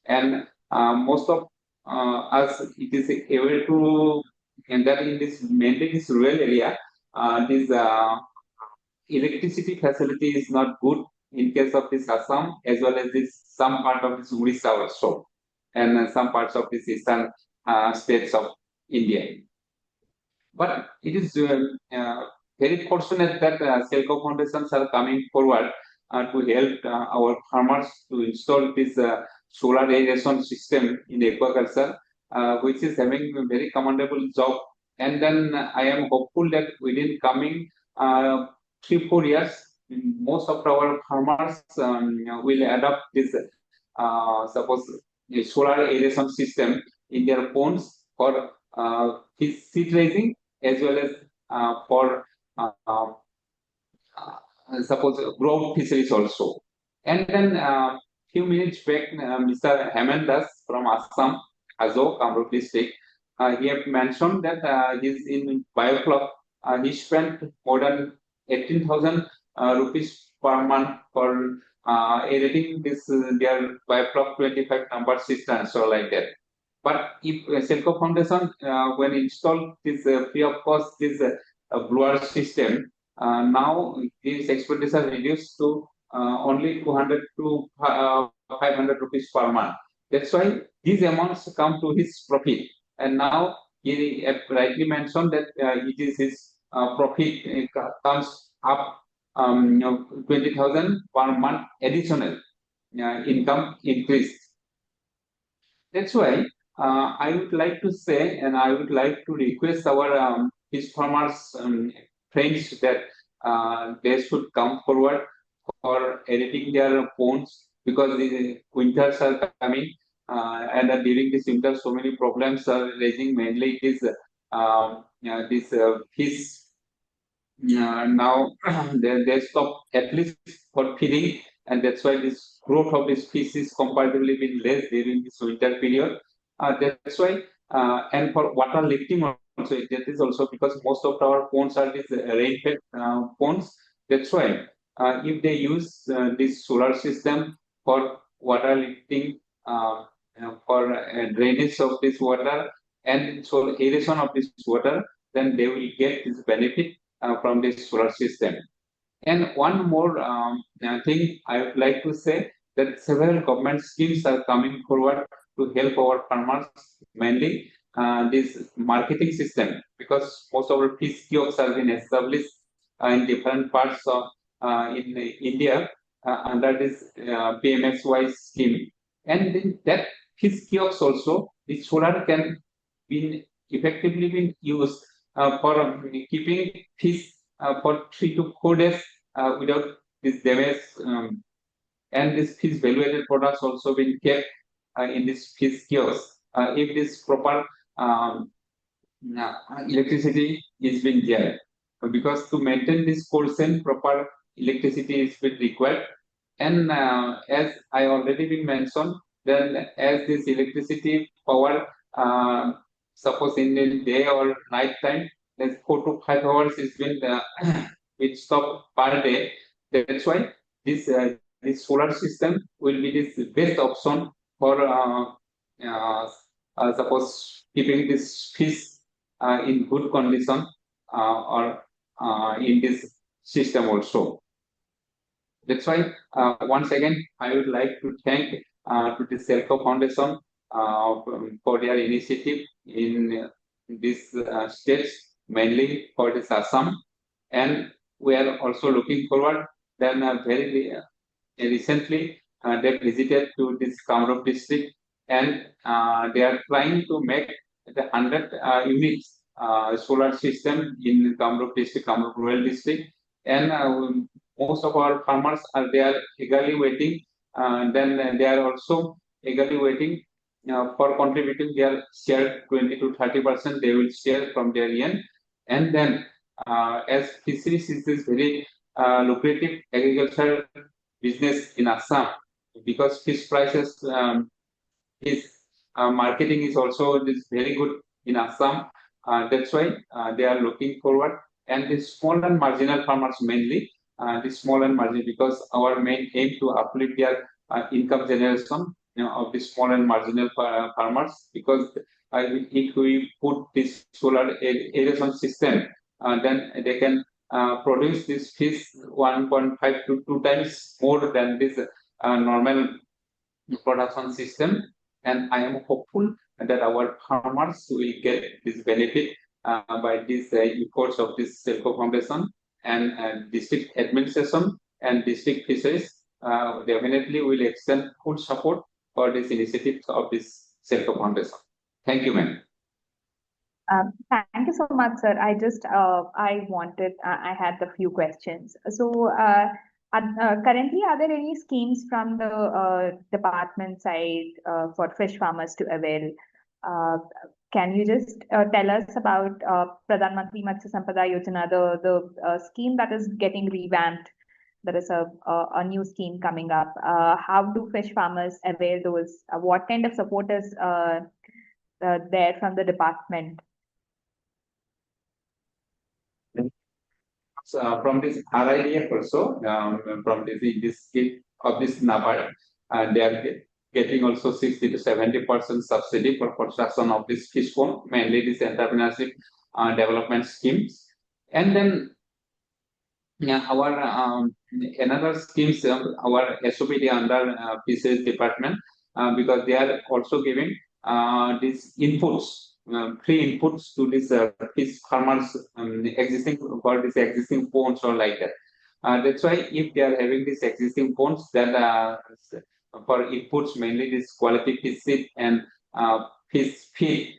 And most of us, it is able to, and that in this mainly this rural area, this electricity facility is not good in case of this Assam as well as this some part of this Odisha also, and some parts of this eastern states of India. But it is very fortunate that SELCO foundations are coming forward to help our farmers to install this solar aeration system in aquaculture, which is having a very commendable job. And then I am hopeful that within coming 3-4 years, most of our farmers will adopt this suppose a solar aeration system in their ponds for fish seed raising as well as for suppose growth fisheries also. And then few minutes back, Mr. Hemandas from Assam, Azo, Kamrup district, he have mentioned that he's in biofloc. He spent more than 18,000 rupees per month for aerating this their biofloc 25 number systems or like that. But if SELCO Foundation, when installed this free of cost this blower system, now this expenditure reduced to only 200 to 500 rupees per month. That's why these amounts come to his profit. And now he rightly mentioned that it is his profit comes up 20,000 per month additional income increase. That's why I would like to say, and I would like to request our fish farmers friends that they should come forward for editing their ponds because the winters are coming, and during this winter, so many problems are raising. Mainly, it is this fish. Now they stop at least for feeding, and that's why this growth of this fish is comparatively been less during this winter period. That's why, and for water lifting also, that is also because most of our ponds are these rain-fed ponds. That's why if they use this solar system for water lifting, for drainage of this water, and so aeration of this water, then they will get this benefit from this solar system. And one more thing I would like to say that several government schemes are coming forward to help our farmers, mainly this marketing system, because most of our fish kiosks have been established in different parts of in India under this PMXY scheme. And in that fish kiosks also, the solar can be effectively been used for keeping fish for 3 to 4 days without this damage, and this fish value-added products also been kept in this fish kiosk. If this proper electricity is being there, because to maintain this cold chain, proper electricity is been required. And as I already been mentioned, then as this electricity power, suppose in the day or night time, then 4 to 5 hours is been which stop per day. That's why this solar system will be this best option for suppose keeping this fish in good condition or in this system also. That's why once again I would like to thank to the SELCO Foundation for their initiative in these states, mainly for this Assam, and we are also looking forward. Then very recently they visited to this Kamrup district, and they are trying to make the 100 units solar system in Kamrup district, Kamrup rural district, and most of our farmers are there eagerly waiting. Then they are also eagerly waiting for contributing their share 20 to 30%. They will share from their end, and then as fisheries is this very lucrative agricultural business in Assam, because fish prices, his marketing is also very good in Assam. That's why they are looking forward. And the small and marginal farmers mainly, the small and marginal, because our main aim to uplift their income generation, of the small and marginal farmers, because if we put this solar aeration system, then they can produce this fish 1.5 to 2 times more than this normal production system. And I am hopeful that our farmers will get this benefit by these efforts of this SELCO Foundation and district administration and district fisheries. Definitely will extend full support for this initiatives of this SELCO Foundation. Thank you, ma'am. Thank you so much, sir. I had a few questions. So, currently, are there any schemes from the department side for fish farmers to avail? Can you just tell us about Pradhan Mantri Matsya Sampada Yojana, the scheme that is getting revamped? There is a new scheme coming up. How do fish farmers avail those? What kind of support is there from the department? From this RIDF also, from this scheme of this NABARD, they are getting also 60 to 70% subsidy for construction of this fish pond, mainly this entrepreneurship development schemes. And then our another schemes, our SOPD under Fisheries Department, because they are also giving these inputs, free inputs to this fish farmers existing for this existing ponds or like that. That's why if they are having these existing ponds, then for inputs mainly this quality fish seed and fish feed,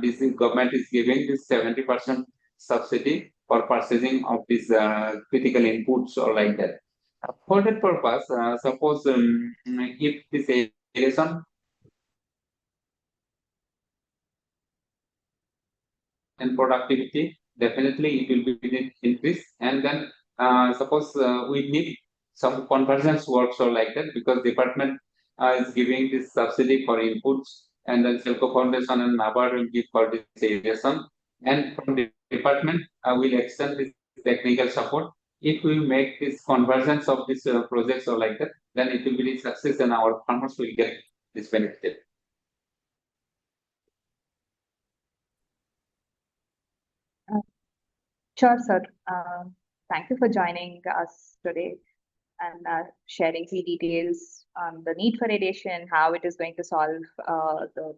this government is giving this 70% subsidy for purchasing of these critical inputs or like that. For that purpose, suppose if this aeration and productivity, definitely it will be increased. And then suppose we need some convergence works or like that, because department is giving this subsidy for inputs, and then SELCO Foundation and NABARD will give for this aeration. And from the department, will extend this technical support. If we make this convergence of these projects or like that, then it will be a success and our farmers will get this benefit. Sure, sir. Thank you for joining us today and sharing the details on the need for aeration, how it is going to solve the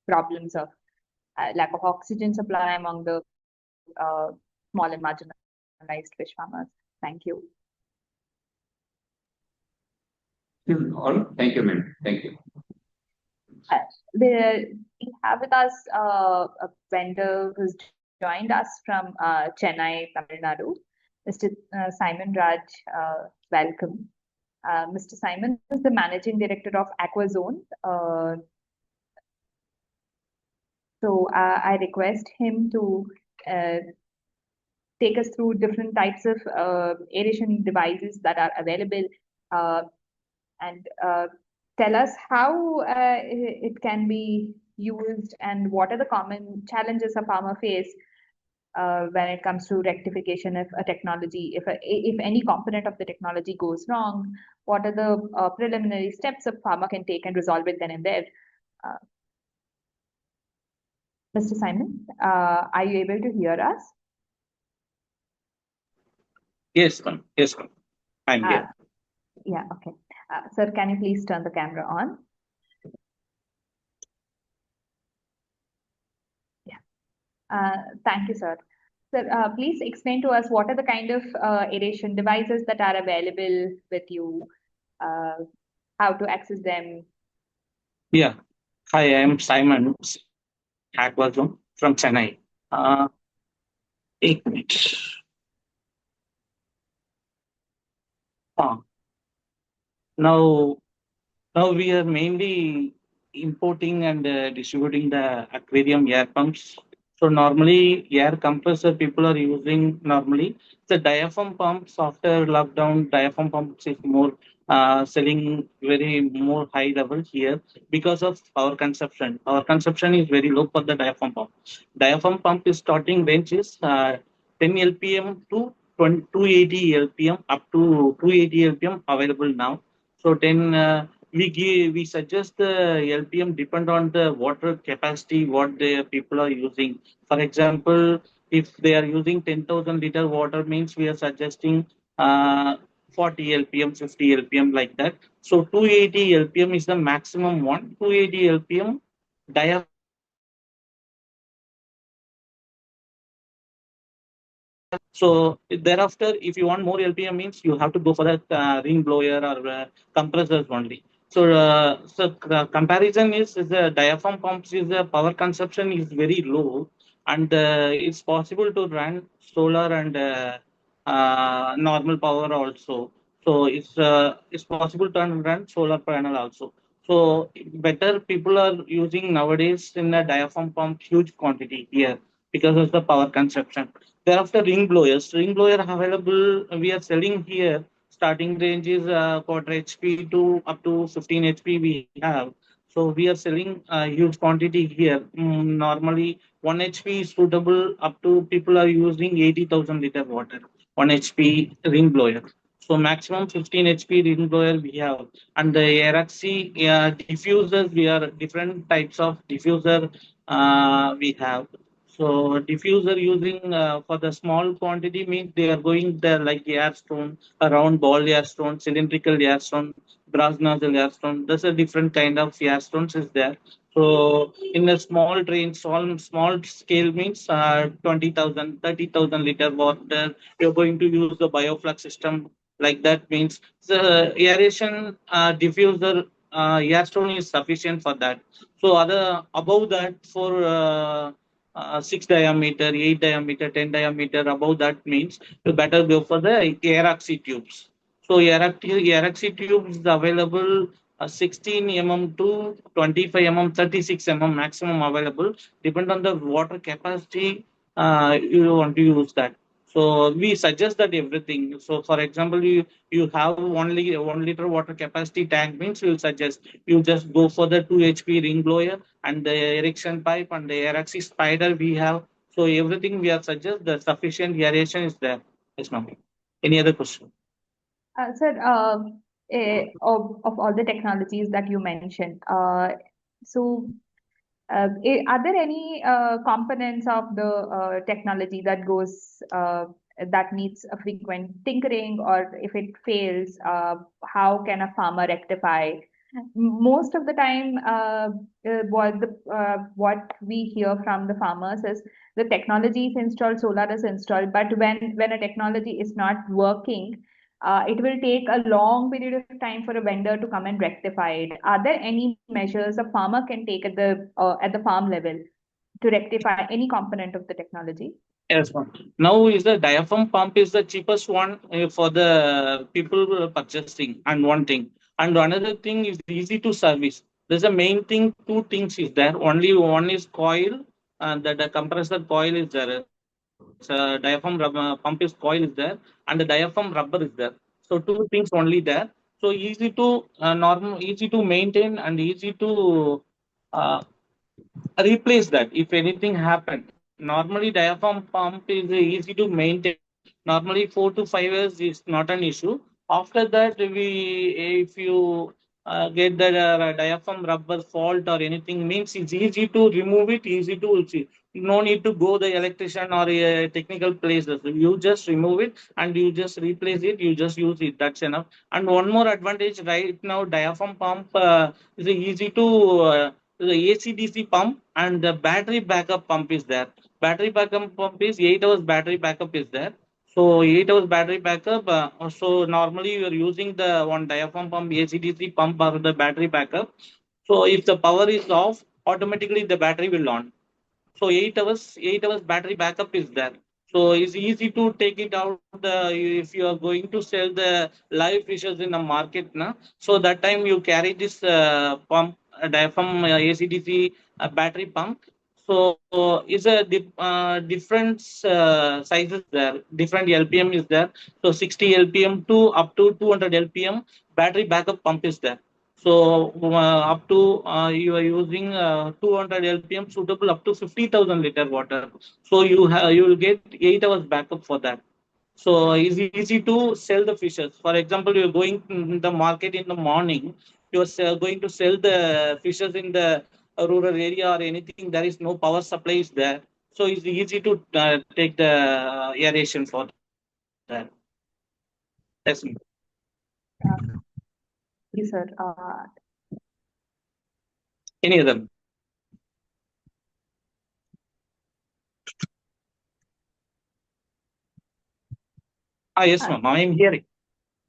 problems of lack of oxygen supply among the small and marginalized fish farmers. Thank you. All. Thank you, ma'am. Thank you. We have with us a vendor who's joined us from Chennai, Tamil Nadu, Mr. Simon Raj. Welcome. Mr. Simon is the Managing Director of Aquazone. So I request him to take us through different types of aeration devices that are available and tell us how it can be used and what are the common challenges a farmer face when it comes to rectification of a technology. If any component of the technology goes wrong, what are the preliminary steps a farmer can take and resolve it then and there? Mr. Simon, are you able to hear us? Yes, ma'am. Yes, ma'am. I'm here. Yeah, okay. Sir, can you please turn the camera on? Yeah. Thank you, sir. Sir, please explain to us what are the kind of aeration devices that are available with you, how to access them. Yeah. Hi, I am Simon, Aquaculture from Chennai. 8 minutes. Now we are mainly importing and distributing the aquarium air pumps. So normally air compressor people are using normally the diaphragm pumps. After lockdown, diaphragm pumps is more selling very more high level here because of power consumption. Power consumption is very low for the diaphragm pump. Diaphragm pump is starting range is 10 LPM to 280 LPM up to 280 LPM available now. So 10 we suggest the LPM depend on the water capacity what the people are using. For example, if they are using 10,000 liter water means we are suggesting 40 LPM, 50 LPM like that. So 280 LPM is the maximum one. 280 LPM diaphragm. So thereafter, if you want more LPM means you have to go for the ring blower or compressors only. So comparison is the diaphragm pumps is the power consumption is very low, and it's possible to run solar and normal power also. So it's possible to run solar panel also. So better people are using nowadays in a diaphragm pump huge quantity here because of the power consumption. Thereafter, ring blowers. Ring blower available. We are selling here. Starting range is quarter HP to up to 15 HP. We have. So we are selling huge quantity here. Normally, 1 HP is suitable. Up to people are using 80,000 liter water. 1 HP ring blower. So maximum 15 HP ring blower we have. And the Aeration diffusers, we are different types of diffuser we have. So diffuser using for the small quantity means they are going there like air stone, a round ball air stone, cylindrical air stone, brass nozzle air stone. There's a different kind of air stones is there. So in a small range, small scale means 20,000, 30,000 liter water. You're going to use the bioflux system like that means the aeration diffuser air stone is sufficient for that. So other above that for 6 diameter, 8 diameter, 10 diameter, above that means you better go for the Aeration tubes. So Aeration tubes is available 16 mm to 25 mm, 36 mm maximum available. Depend on the water capacity you want to use that. So we suggest that everything. So for example, you have only 1 liter water capacity tank means we'll suggest you just go for the 2 HP ring blower and the erection pipe and the Aeration spider we have. So everything we have suggest the sufficient aeration is there. Yes, ma'am. Any other question? Sir, of all the technologies that you mentioned, so are there any components of the technology that goes that needs a frequent tinkering, or if it fails, how can a farmer rectify? Most of the time, what we hear from the farmers is the technology is installed, solar is installed, but when a technology is not working, it will take a long period of time for a vendor to come and rectify it. Are there any measures a farmer can take at the farm level to rectify any component of the technology? Yes, ma'am. Now is the diaphragm pump is the cheapest one for the people purchasing and one thing. And another thing is easy to service. There's a main thing, two things is there. Only one is coil and the compressor coil is there. Diaphragm pump is coil is there and the diaphragm rubber is there. So two things only there. So easy to easy to maintain and easy to uh, replace that if anything happened. Normally, diaphragm pump is easy to maintain. Normally, 4 to 5 years is not an issue. After that, if you get the diaphragm rubber fault or anything, means it's easy to remove it, easy to see. No need to go the electrician or technical places. You just remove it and you just replace it. You just use it. That's enough. And one more advantage right now, diaphragm pump is easy to the AC/DC pump and the battery backup pump is there. Battery backup pump is 8 hours battery backup is there. So 8 hours battery backup. So normally you are using the one diaphragm pump, AC/DC pump or the battery backup. So if the power is off, automatically the battery will on. So 8 hours battery backup is there. So it's easy to take it out if you are going to sell the live fishes in the market. So that time you carry this pump, diaphragm AC/DC battery pump. So is a different sizes there, different LPM is there. So 60 LPM to up to 200 LPM battery backup pump is there. So up to you are using 200 LPM suitable up to 50,000 liter water. So you will get 8 hours backup for that. So it's easy to sell the fishes. For example, you're going in the market in the morning, you're going to sell the fishes in the rural area or anything. There is no power supply is there. So it's easy to take the aeration for that. That's me. Yes, sir. Any other? Yes, ma'am. I am hearing.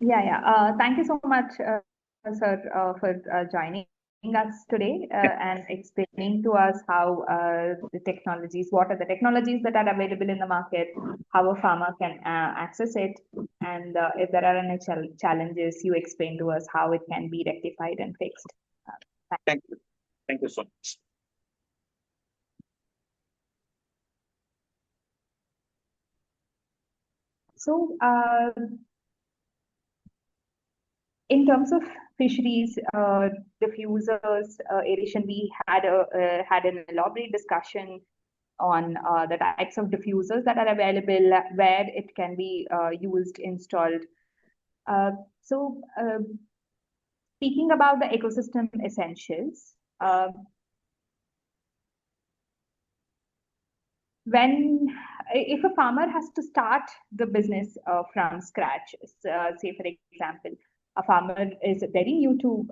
Yeah. Thank you so much, sir, for joining us today and explaining to us how what are the technologies that are available in the market, how a farmer can access it, and if there are any challenges, you explain to us how it can be rectified and fixed. Thank you. Thank you so much. So, in terms of fisheries, diffusers, aeration, we had an elaborate discussion on the types of diffusers that are available, where it can be used, installed. So, speaking about the ecosystem essentials, if a farmer has to start the business from scratch, say for example, a farmer is very new to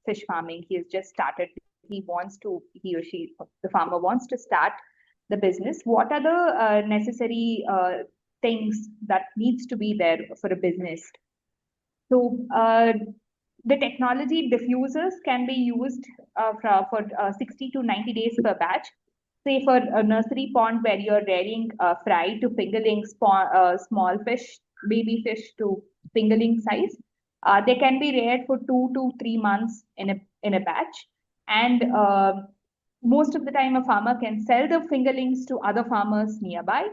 fish farming, he has just started, he or she, the farmer wants to start the business, what are the necessary things that needs to be there for a business? So the technology diffusers can be used for 60 to 90 days per batch. Say for a nursery pond where you're rearing fry to fingerling small fish, baby fish to fingerling size, they can be reared for 2 to 3 months in a batch. And most of the time, a farmer can sell the fingerlings to other farmers nearby.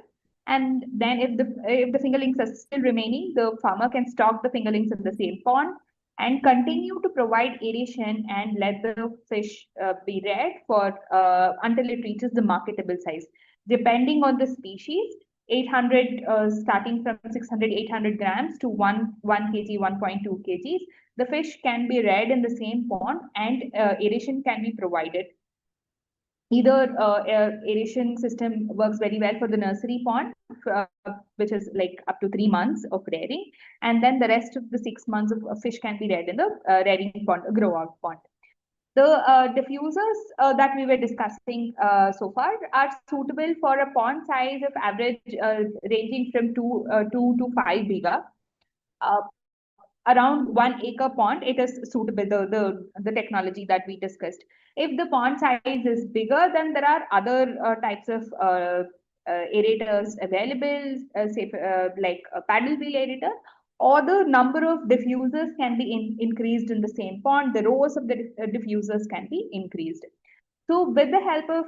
And then if the fingerlings are still remaining, the farmer can stock the fingerlings in the same pond and continue to provide aeration and let the fish be reared for until it reaches the marketable size. Depending on the species, 800 starting from 600, 800 grams to 1 kg, 1.2 kgs, the fish can be reared in the same pond and aeration can be provided. Either aeration system works very well for the nursery pond, which is like up to 3 months of rearing, and then the rest of the 6 months of fish can be reared in the rearing pond, grow out pond. The diffusers that we were discussing so far are suitable for a pond size of average ranging from 2 to 5 biga. Around 1 acre pond, it is suitable, the technology that we discussed. If the pond size is bigger, then there are other types of aerators available, say like a paddle wheel aerator, or the number of diffusers can be increased in the same pond. The rows of the diffusers can be increased. So with the help of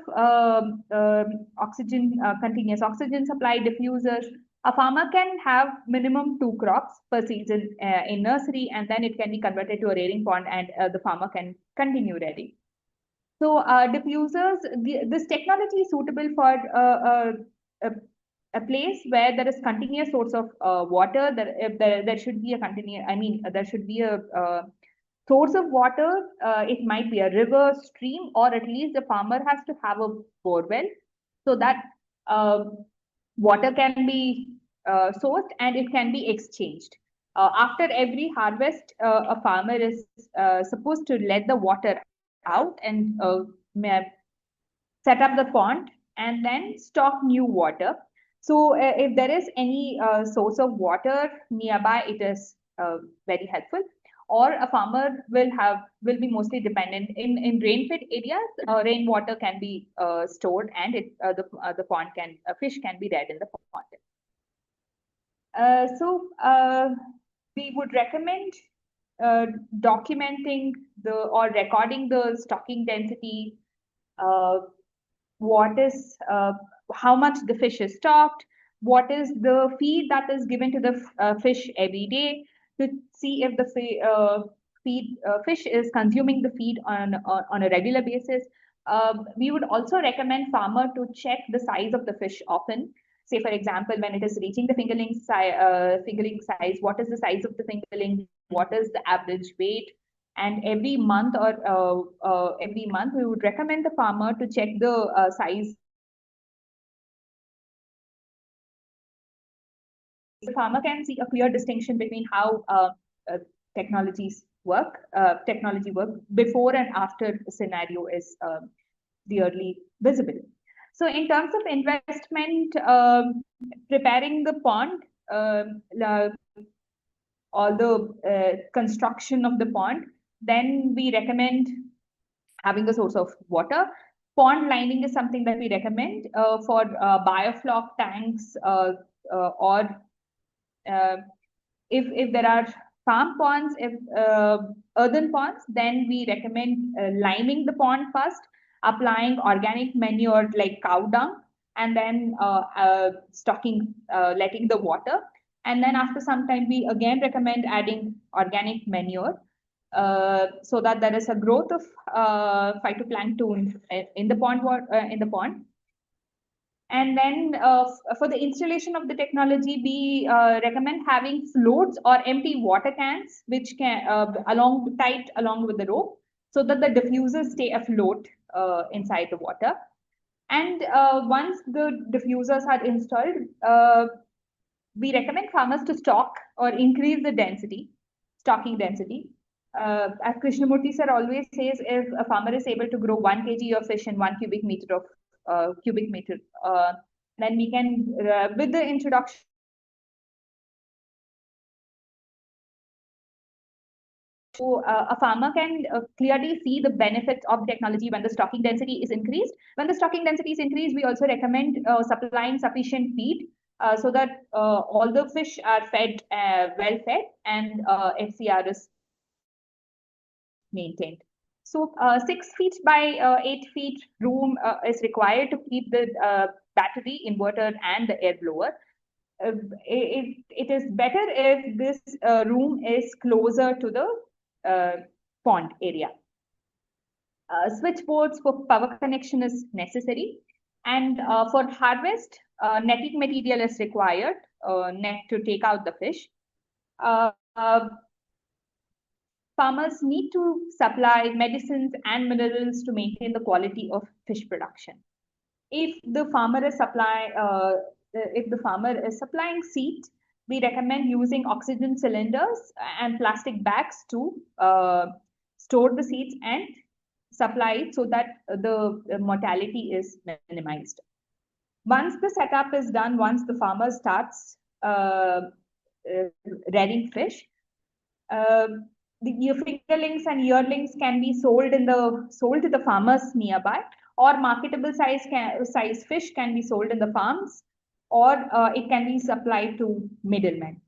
continuous oxygen supply diffusers, a farmer can have minimum 2 crops per season in nursery, and then it can be converted to a rearing pond and the farmer can continue rearing. So diffusers, this technology is suitable for a place where there is continuous source of water. There should be a continuous, there should be a source of water. It might be a river, stream, or at least the farmer has to have a borewell so that water can be sourced and it can be exchanged. After every harvest, a farmer is supposed to let the water out and set up the pond and then stock new water. So if there is any source of water nearby, it is very helpful. Or a farmer will be mostly dependent in rain-fed areas. Rainwater can be stored, and the pond fish can be reared in the pond. So we would recommend documenting or recording the stocking density, what is how much the fish is stocked, what is the feed that is given to the fish every day, to see if the fish is consuming the feed on a regular basis. We would also recommend farmer to check the size of the fish often. Say, for example, when it is reaching the fingerling size, what is the size of the fingerling? What is the average weight? And every month we would recommend the farmer to check the size. The farmer can see a clear distinction between how technology work before and after the scenario is clearly visible. So in terms of investment, preparing the pond, all the construction of the pond, then we recommend having a source of water. Pond lining is something that we recommend for biofloc tanks, or if there are farm ponds, if earthen ponds, then we recommend liming the pond first, applying organic manure like cow dung, and then stocking, letting the water. And then after some time, we again recommend adding organic manure so that there is a growth of phytoplankton in the pond. And then for the installation of the technology, we recommend having floats or empty water cans, which can tied along with the rope, so that the diffusers stay afloat inside the water. And once the diffusers are installed, we recommend farmers to stock or increase the stocking density. As Krishnamurti sir always says, if a farmer is able to grow 1 kg of fish in 1 cubic meter of then we can, with the introduction, so a farmer can clearly see the benefits of technology when the stocking density is increased. When the stocking density is increased, we also recommend supplying sufficient feed so that all the fish are fed, well fed, and FCR is maintained. So 6 feet by 8 feet room is required to keep the battery, inverter, and the air blower. It is better if this room is closer to the pond area. Switchboards for power connection is necessary. And for harvest, netting material is required, net to take out the fish. Farmers need to supply medicines and minerals to maintain the quality of fish production. If the farmer is supplying seed, we recommend using oxygen cylinders and plastic bags to store the seeds and supply it so that the mortality is minimized. Once the setup is done, once the farmer starts rearing fish, the fingerlings and yearlings can be sold to the farmers nearby, or marketable size fish can be sold in the farms, or it can be supplied to middlemen.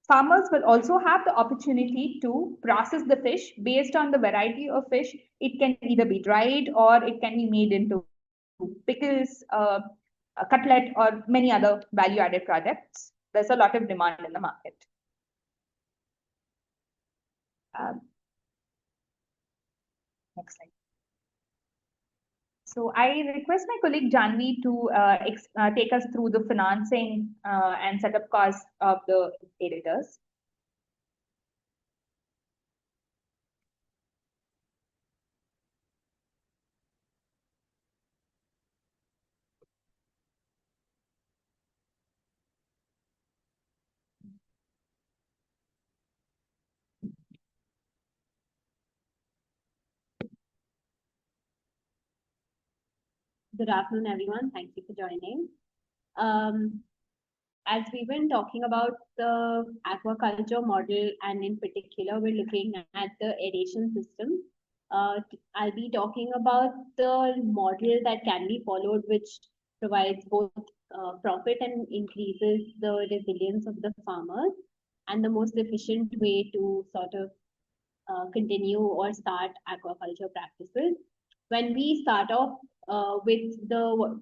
Farmers will also have the opportunity to process the fish based on the variety of fish. It can either be dried or it can be made into pickles, a cutlet, or many other value-added products. There's a lot of demand in the market. Next slide. So I request my colleague Janvi to take us through the financing and setup costs of the aerators. Good afternoon, everyone. Thank you for joining. As we've been talking about the aquaculture model, and in particular, we're looking at the aeration system. I'll be talking about the model that can be followed, which provides both profit and increases the resilience of the farmers, and the most efficient way to sort of continue or start aquaculture practices. when we start off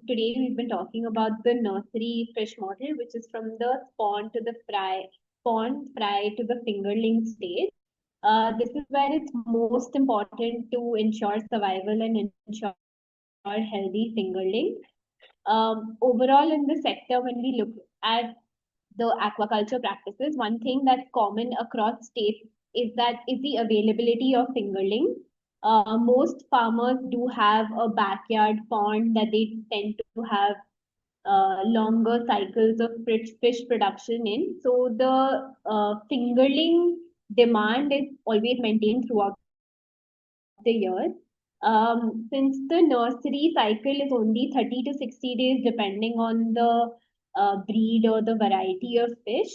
today we've been talking about the nursery fish model, which is from the spawn to the fry to the fingerling stage. This is where it's most important to ensure survival and ensure healthy fingerling. Overall in the sector, when we look at the aquaculture practices, one thing that's common across states is the availability of fingerling. Most farmers do have a backyard pond that they tend to have longer cycles of fish production in. So the fingerling demand is always maintained throughout the year. Since the nursery cycle is only 30 to 60 days, depending on the breed or the variety of fish,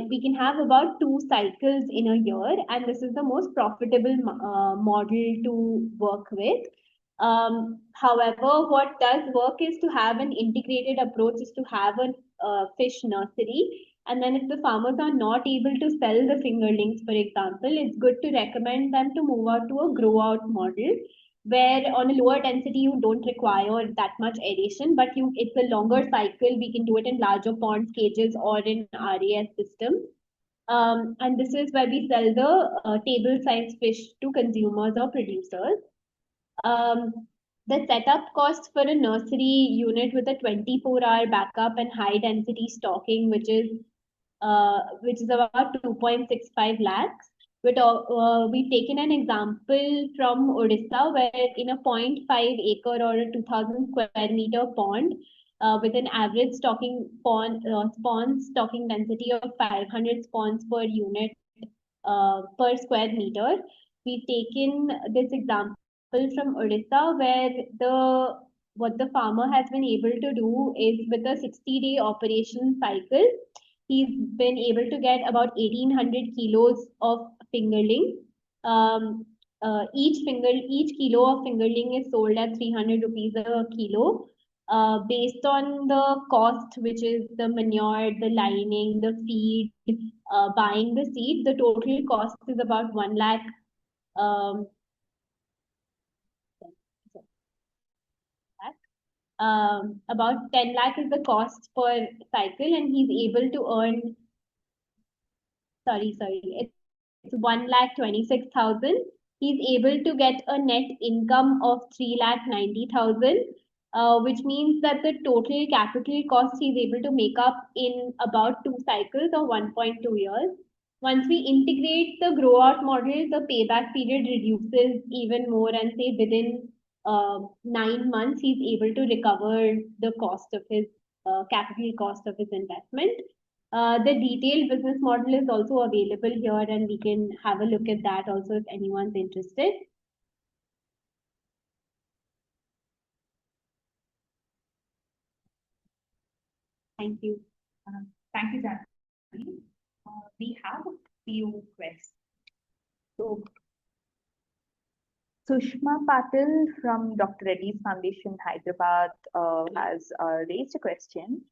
we can have about 2 cycles in a year, and this is the most profitable model to work with. However, what does work is to have an integrated approach, is to have a fish nursery. And then if the farmers are not able to sell the fingerlings, for example, it's good to recommend them to move out to a grow out model, where on a lower density you don't require that much aeration, but it's a longer cycle. We can do it in larger ponds, cages, or in RAS system. And this is where we sell the table size fish to consumers or producers. The setup cost for a nursery unit with a 24-hour backup and high density stocking, which is about 2.65 lakhs. We've taken an example from Odisha, where in a 0.5 acre or a 2000 square meter pond, with an average spawn stocking density of 500 spawns per unit per square meter. We've taken this example from Odisha, where what the farmer has been able to do is, with a 60-day operation cycle, he's been able to get about 1800 kilos of fingerling. Each kilo of fingerling is sold at 300 rupees a kilo. Based on the cost, which is the manure, the lining, the feed, buying the seed, the total cost is about 1 lakh. About 10 lakh is the cost per cycle, and he's able to earn, it's 1,26,000. He's able to get a net income of 3,90,000, which means that the total capital cost he's able to make up in about 2 cycles or 1.2 years. Once we integrate the grow out model, the payback period reduces even more, and say within 9 months, he's able to recover the cost of his capital cost of his investment. The detailed business model is also available here, and we can have a look at that also if anyone's interested. Thank you. Thank you, Janvi. We have a few questions. So, Sushma Patil from Dr. Reddy's Foundation, Hyderabad, has raised a question.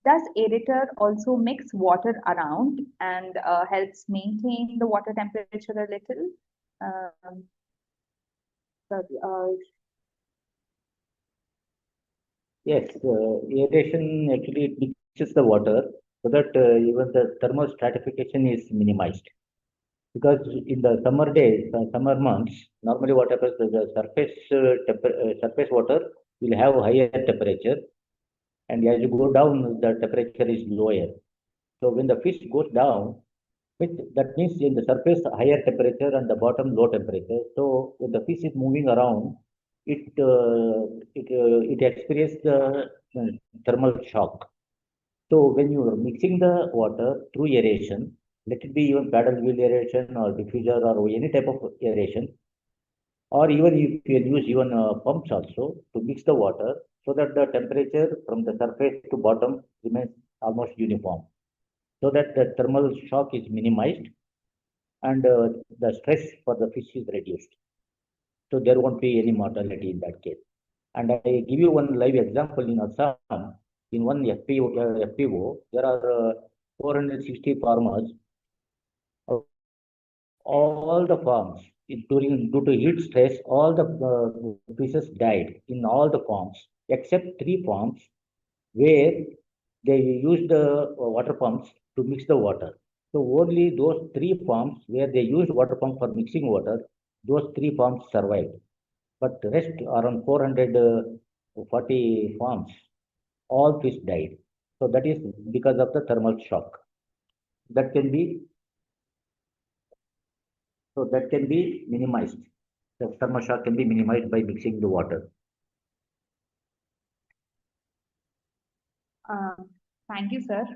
Does aerator also mix water around and helps maintain the water temperature a little? Yes, aeration actually mixes the water so that even the thermal stratification is minimized. Because in the summer days, summer months, normally what happens is the surface water will have higher temperature, and as you go down, the temperature is lower. So when the fish goes down, that means in the surface higher temperature and the bottom low temperature. So when the fish is moving around, it experiences the thermal shock. So when you are mixing the water through aeration, let it be even paddle wheel aeration or diffuser or any type of aeration, or even if you use even pumps also to mix the water, so that the temperature from the surface to bottom remains almost uniform, so that the thermal shock is minimized and the stress for the fish is reduced. So there won't be any mortality in that case. And I give you one live example in Assam. In one FPO, there are 460 farmers. All the farms due to heat stress, all the fishes died in all the farms except 3 farms where they used the water pumps to mix the water. So only those 3 farms where they used water pump for mixing water, those 3 farms survived. But the rest, around 440 farms, all fish died. So that is because of the thermal shock. That can be minimized. The thermal shock can be minimized by mixing the water. Thank you, sir.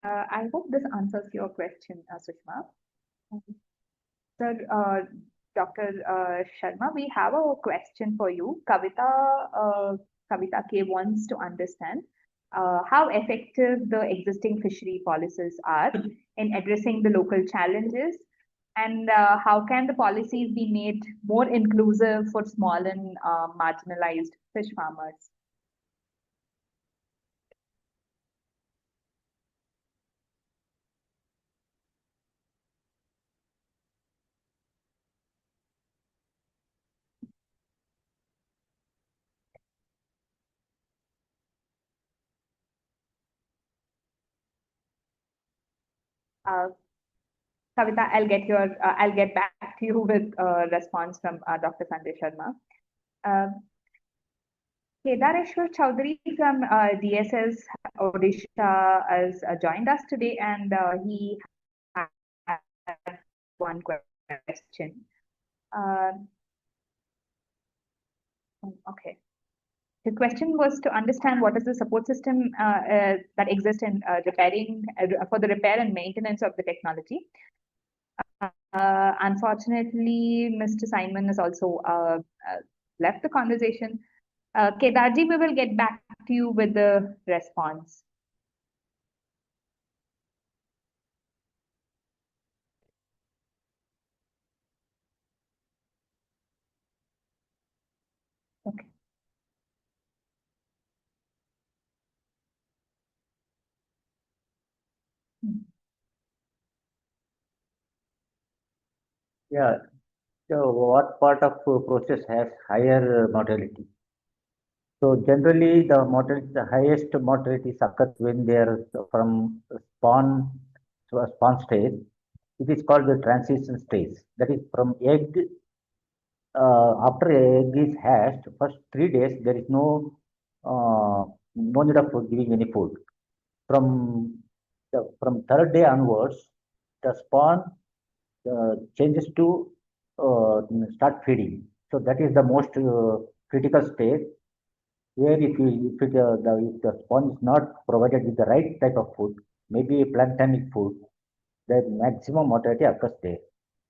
I hope this answers your question, Sushma. Sir, Dr. Sharma, we have a question for you. Kavita K wants to understand how effective the existing fishery policies are in addressing the local challenges, and how can the policies be made more inclusive for small and marginalized fish farmers? Kavita, I'll get back to you with a response from Dr. Sanjay Sharma. Kedareshwar Chowdhury from DSS Odisha has joined us today, and he has one question. Okay. The question was to understand what is the support system that exists in repairing for the repair and maintenance of the technology. Unfortunately, Mr. Simon has also left the conversation. Kedarji, we will get back to you with the response. Okay. Yeah. So what part of process has higher mortality? So generally, the highest mortality occurs when they are from spawn to a spawn stage. It is called the transition stage. That is from egg. After egg is hatched, first 3 days there is no need of giving any food. From 3rd day onwards, the spawn changes to start feeding. So that is the most critical stage, where if the spawn is not provided with the right type of food, maybe a planktonic food, the maximum mortality occurs there.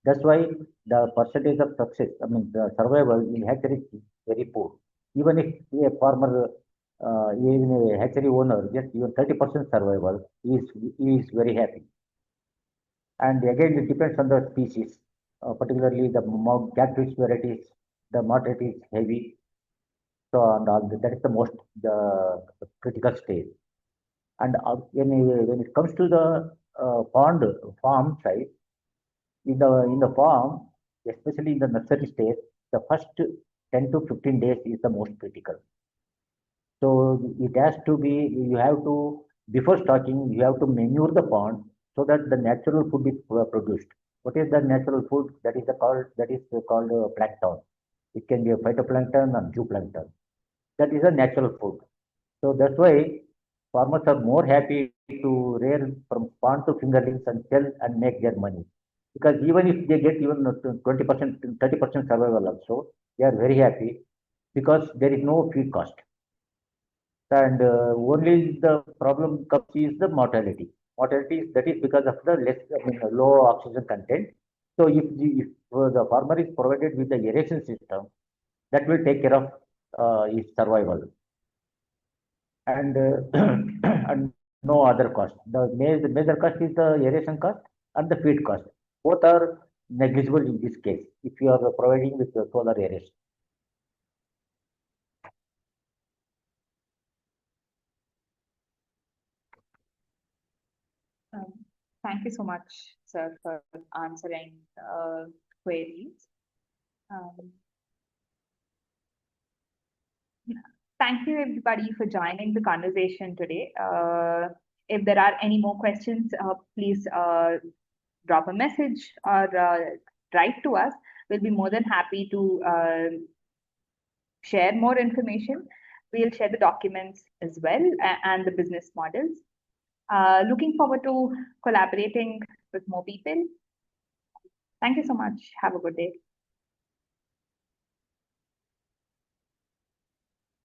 That's why the percentage of success, I mean the survival in hatchery is very poor. Even if a farmer, even a hatchery owner gets even 30% survival, he is very happy. And again, it depends on the species, particularly the catfish varieties, the mortality is heavy. So, and that is the critical stage. And when it comes to the farm side, in the farm, especially in the nursery stage, the first 10 to 15 days is the most critical. So it has to be, you have to, before stocking, you have to manure the pond so that the natural food is produced. What is the natural food? That is called plankton. It can be a phytoplankton or zooplankton. That is a natural food. So that's why farmers are more happy to rear from pond to fingerlings and sell and make their money. Because even if they get even 20%, 30% survival also, they are very happy because there is no feed cost. And only the problem comes is the mortality. Mortality, that is because of the low oxygen content. So if the farmer is provided with the aeration system, that will take care of his survival. And and no other cost. The major cost is the aeration cost and the feed cost. Both are negligible in this case if you are providing with the solar aeration. Thank you so much, sir, for answering queries. Thank you, everybody, for joining the conversation today. If there are any more questions, please drop a message or write to us. We'll be more than happy to share more information. We'll share the documents as well and the business models. Looking forward to collaborating with more people. Thank you so much. Have a good day.